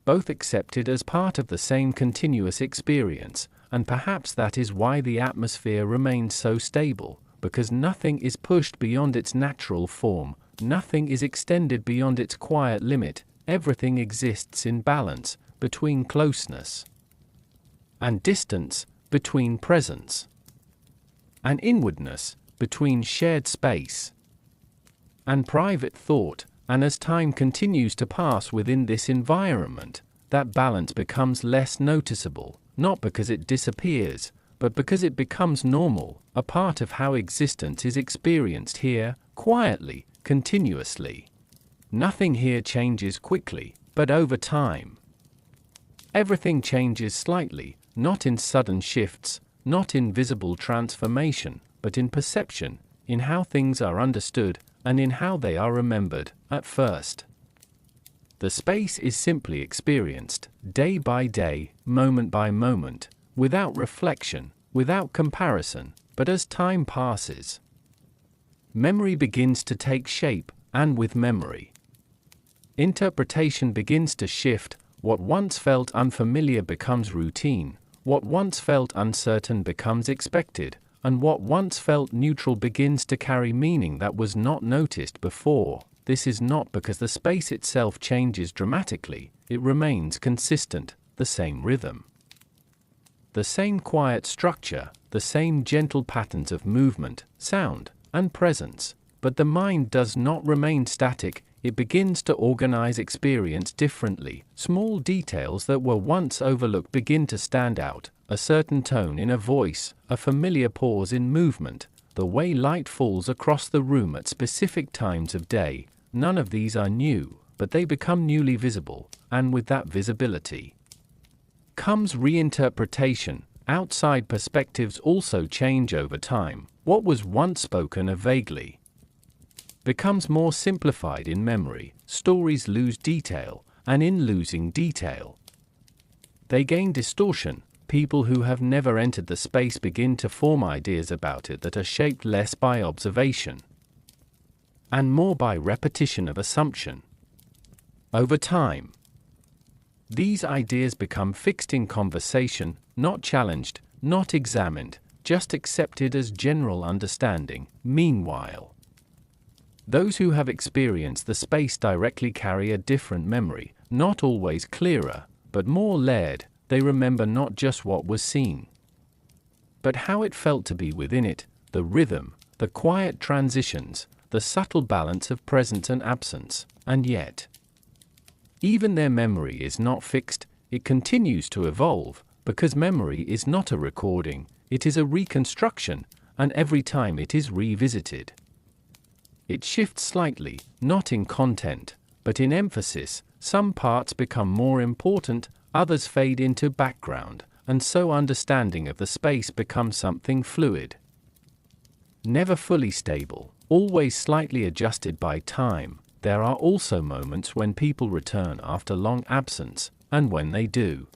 Both accepted as part of the same continuous experience, and perhaps that is why the atmosphere remains so stable, because nothing is pushed beyond its natural form, nothing is extended beyond its quiet limit, everything exists in balance, between closeness and distance, between presence and inwardness, between shared space and private thought, and as time continues to pass within this environment, that balance becomes less noticeable, not because it disappears, but because it becomes normal, a part of how existence is experienced here, quietly, continuously. Nothing here changes quickly, but over time. Everything changes slightly, not in sudden shifts, not in visible transformation, but in perception, in how things are understood, and in how they are remembered. At first, the space is simply experienced, day by day, moment by moment, without reflection, without comparison, but as time passes, memory begins to take shape, and with memory, interpretation begins to shift. What once felt unfamiliar becomes routine, what once felt uncertain becomes expected, and what once felt neutral begins to carry meaning that was not noticed before. This is not because the space itself changes dramatically, it remains consistent, the same rhythm, the same quiet structure, the same gentle patterns of movement, sound, and presence, but the mind does not remain static. It begins to organize experience differently. Small details that were once overlooked begin to stand out, a certain tone in a voice, a familiar pause in movement, the way light falls across the room at specific times of day. None of these are new, but they become newly visible, and with that visibility comes reinterpretation. Outside perspectives also change over time. What was once spoken of vaguely becomes more simplified in memory. Stories lose detail, and in losing detail, they gain distortion. People who have never entered the space begin to form ideas about it that are shaped less by observation and more by repetition of assumption. Over time, these ideas become fixed in conversation, not challenged, not examined, just accepted as general understanding. Meanwhile, those who have experienced the space directly carry a different memory, not always clearer, but more layered. They remember not just what was seen, but how it felt to be within it, the rhythm, the quiet transitions, the subtle balance of presence and absence. And yet, even their memory is not fixed, it continues to evolve, because memory is not a recording, it is a reconstruction, and every time it is revisited, it shifts slightly, not in content, but in emphasis. Some parts become more important, others fade into background, and so understanding of the space becomes something fluid. Never fully stable, always slightly adjusted by time, there are also moments when people return after long absence, and when they do,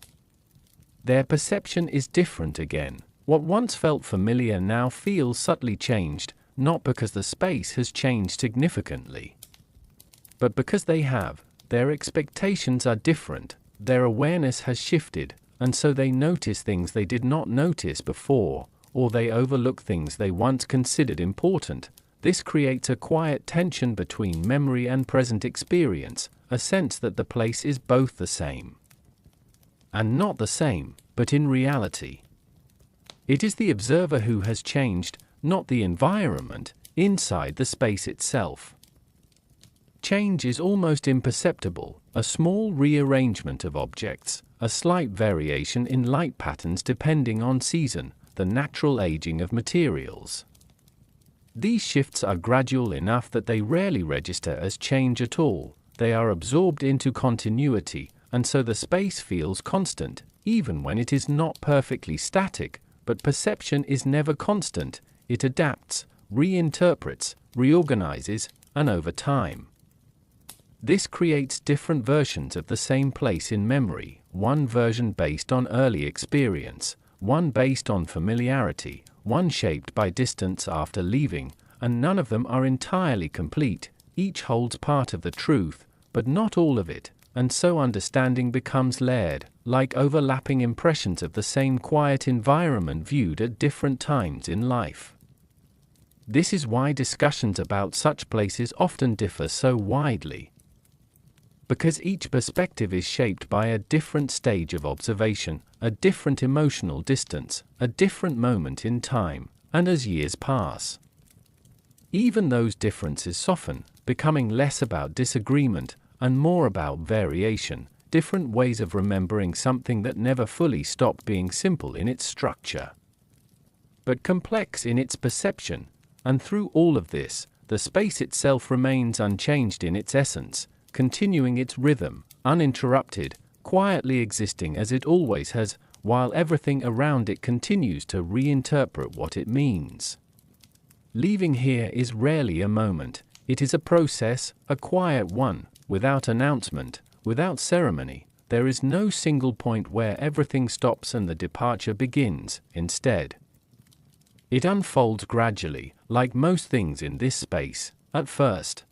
their perception is different again. What once felt familiar now feels subtly changed, not because the space has changed significantly, but because their expectations are different, their awareness has shifted, and so they notice things they did not notice before, or they overlook things they once considered important. This creates a quiet tension between memory and present experience, a sense that the place is both the same and not the same, but in reality, it is the observer who has changed, not the environment inside the space itself. Change is almost imperceptible, a small rearrangement of objects, a slight variation in light patterns depending on season, the natural aging of materials. These shifts are gradual enough that they rarely register as change at all. They are absorbed into continuity, and so the space feels constant, even when it is not perfectly static. But perception is never constant. It adapts, reinterprets, reorganizes, and over time, this creates different versions of the same place in memory, one version based on early experience, one based on familiarity, one shaped by distance after leaving, and none of them are entirely complete. Each holds part of the truth, but not all of it, and so understanding becomes layered, like overlapping impressions of the same quiet environment viewed at different times in life. This is why discussions about such places often differ so widely, because each perspective is shaped by a different stage of observation, a different emotional distance, a different moment in time, and as years pass, even those differences soften, becoming less about disagreement and more about variation, different ways of remembering something that never fully stopped being simple in its structure, but complex in its perception. And through all of this, the space itself remains unchanged in its essence, continuing its rhythm, uninterrupted, quietly existing as it always has, while everything around it continues to reinterpret what it means. Leaving here is rarely a moment. It is a process, a quiet one, without announcement, without ceremony. There is no single point where everything stops and the departure begins. Instead, it unfolds gradually, like most things in this space. At first,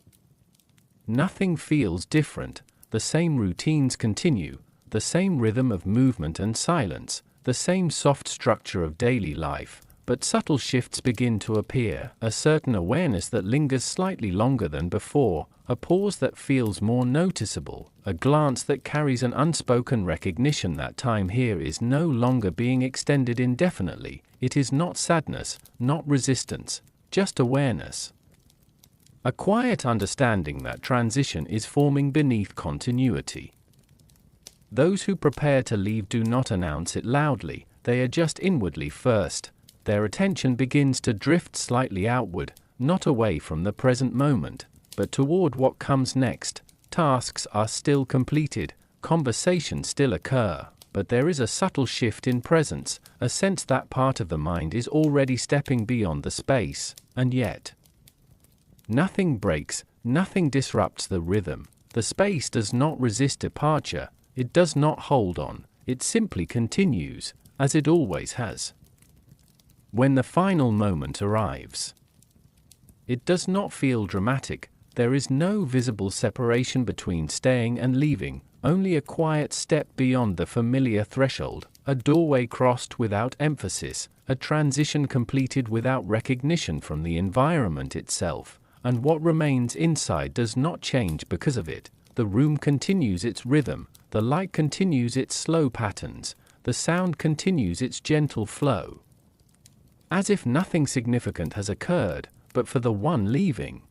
nothing feels different. The same routines continue, the same rhythm of movement and silence, the same soft structure of daily life. But subtle shifts begin to appear, a certain awareness that lingers slightly longer than before, a pause that feels more noticeable, a glance that carries an unspoken recognition that time here is no longer being extended indefinitely. It is not sadness, not resistance, just awareness. A quiet understanding that transition is forming beneath continuity. Those who prepare to leave do not announce it loudly, they adjust inwardly first. Their attention begins to drift slightly outward, not away from the present moment, but toward what comes next. Tasks are still completed, conversations still occur, but there is a subtle shift in presence, a sense that part of the mind is already stepping beyond the space, and yet nothing breaks, nothing disrupts the rhythm. The space does not resist departure, it does not hold on, it simply continues, as it always has. When the final moment arrives, it does not feel dramatic. There is no visible separation between staying and leaving, only a quiet step beyond the familiar threshold, a doorway crossed without emphasis, a transition completed without recognition from the environment itself, and what remains inside does not change because of it. The room continues its rhythm, the light continues its slow patterns, the sound continues its gentle flow, as if nothing significant has occurred. But for the one leaving,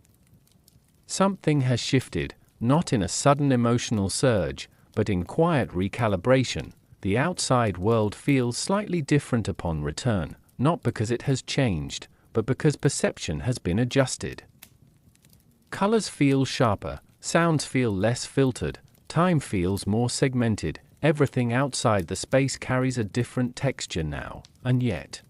something has shifted, not in a sudden emotional surge, but in quiet recalibration. The outside world feels slightly different upon return, not because it has changed, but because perception has been adjusted. Colors feel sharper, sounds feel less filtered, time feels more segmented. everything outside the space carries a different texture now, and yet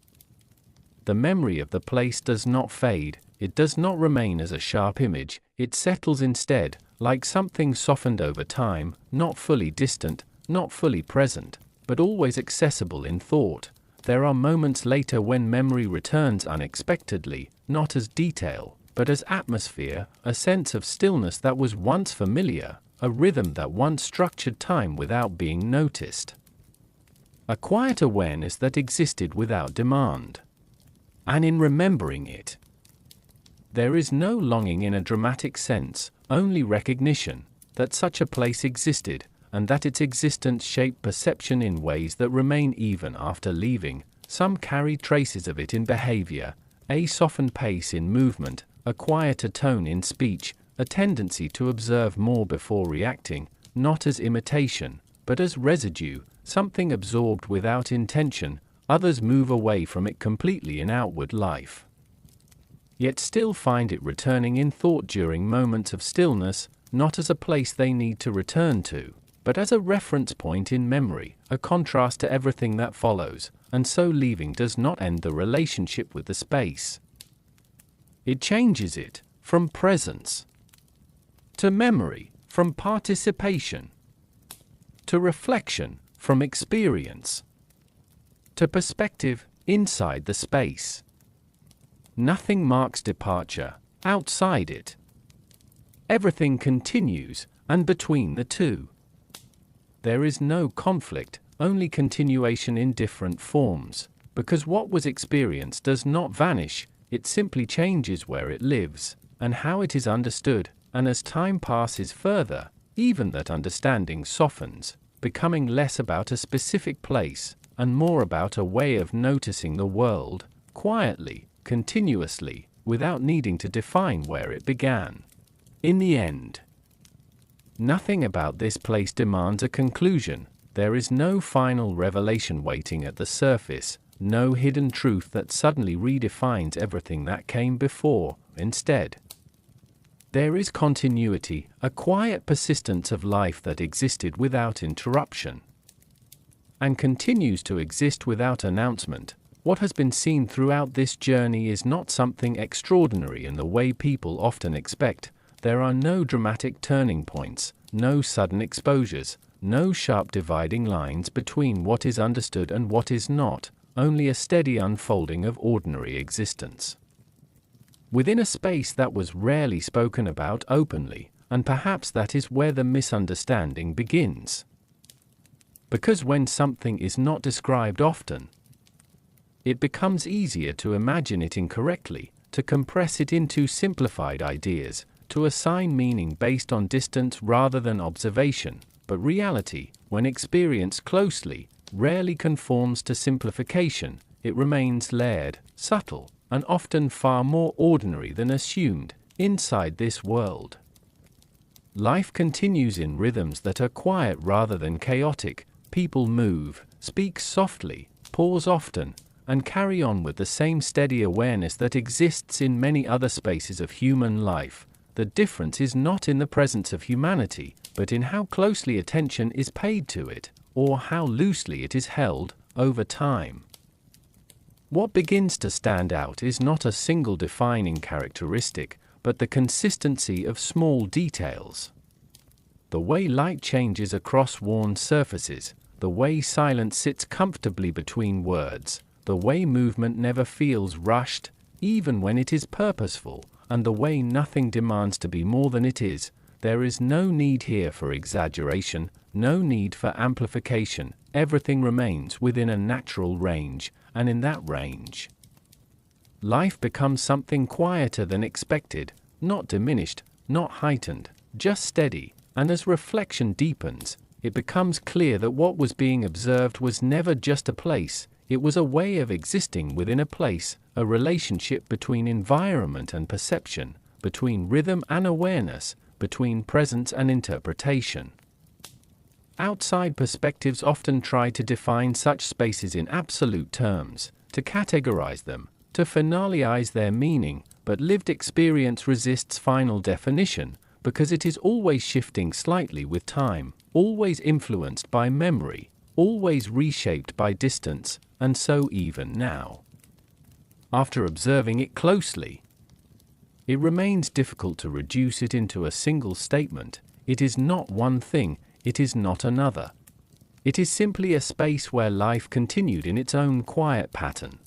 the memory of the place does not fade, it does not remain as a sharp image, it settles instead, like something softened over time, not fully distant, not fully present, but always accessible in thought. There are moments later when memory returns unexpectedly, not as detail, but as atmosphere, a sense of stillness that was once familiar, a rhythm that once structured time without being noticed. A quiet awareness that existed without demand. And in remembering it, there is no longing in a dramatic sense, only recognition that such a place existed, and that its existence shaped perception in ways that remain even after leaving. Some carry traces of it in behavior, a softened pace in movement, a quieter tone in speech, a tendency to observe more before reacting, not as imitation, but as residue, something absorbed without intention. Others move away from it completely in outward life, yet still find it returning in thought during moments of stillness, not as a place they need to return to, but as a reference point in memory, a contrast to everything that follows, and so leaving does not end the relationship with the space. It changes it from presence to memory, from participation to reflection, from experience to perspective, inside the space. Nothing marks departure outside it. Everything continues, and between the two, there is no conflict, only continuation in different forms, because what was experienced does not vanish, it simply changes where it lives, and how it is understood, and as time passes further, even that understanding softens, becoming less about a specific place, and more about a way of noticing the world, quietly, continuously, without needing to define where it began. In the end, nothing about this place demands a conclusion. There is no final revelation waiting at the surface, no hidden truth that suddenly redefines everything that came before. Instead, there is continuity, a quiet persistence of life that existed without interruption and continues to exist without announcement. What has been seen throughout this journey is not something extraordinary in the way people often expect. There are no dramatic turning points, no sudden exposures, no sharp dividing lines between what is understood and what is not, only a steady unfolding of ordinary existence within a space that was rarely spoken about openly, and perhaps that is where the misunderstanding begins. Because when something is not described often, it becomes easier to imagine it incorrectly, to compress it into simplified ideas, to assign meaning based on distance rather than observation. But reality, when experienced closely, rarely conforms to simplification. It remains layered, subtle, and often far more ordinary than assumed. Inside this world, life continues in rhythms that are quiet rather than chaotic. People move, speak softly, pause often, and carry on with the same steady awareness that exists in many other spaces of human life. The difference is not in the presence of humanity, but in how closely attention is paid to it, or how loosely it is held, over time. What begins to stand out is not a single defining characteristic, but the consistency of small details. The way light changes across worn surfaces, the way silence sits comfortably between words, the way movement never feels rushed, even when it is purposeful, and the way nothing demands to be more than it is. There is no need here for exaggeration, no need for amplification. Everything remains within a natural range, and in that range, life becomes something quieter than expected, not diminished, not heightened, just steady. And as reflection deepens, it becomes clear that what was being observed was never just a place, it was a way of existing within a place, a relationship between environment and perception, between rhythm and awareness, between presence and interpretation. Outside perspectives often try to define such spaces in absolute terms, to categorize them, to finalize their meaning, but lived experience resists final definition, because it is always shifting slightly with time, always influenced by memory, always reshaped by distance, and so even now. After observing it closely, it remains difficult to reduce it into a single statement. It is not one thing, it is not another. It is simply a space where life continued in its own quiet pattern,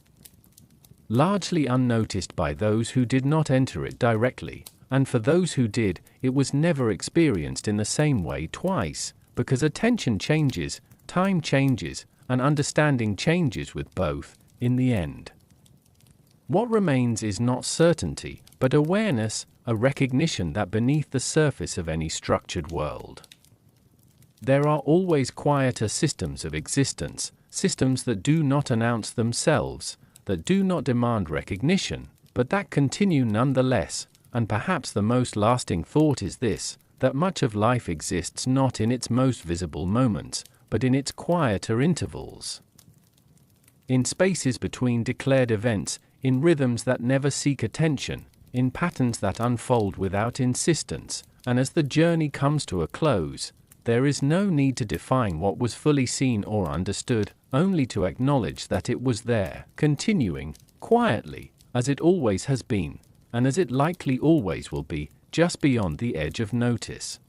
largely unnoticed by those who did not enter it directly, and for those who did, it was never experienced in the same way twice, because attention changes, time changes, and understanding changes with both, in the end. What remains is not certainty, but awareness, a recognition that beneath the surface of any structured world, there are always quieter systems of existence, systems that do not announce themselves, that do not demand recognition, but that continue nonetheless. And perhaps the most lasting thought is this, that much of life exists not in its most visible moments, but in its quieter intervals, in spaces between declared events, in rhythms that never seek attention, in patterns that unfold without insistence, and as the journey comes to a close, there is no need to define what was fully seen or understood, only to acknowledge that it was there, continuing, quietly, as it always has been, and as it likely always will be, just beyond the edge of notice.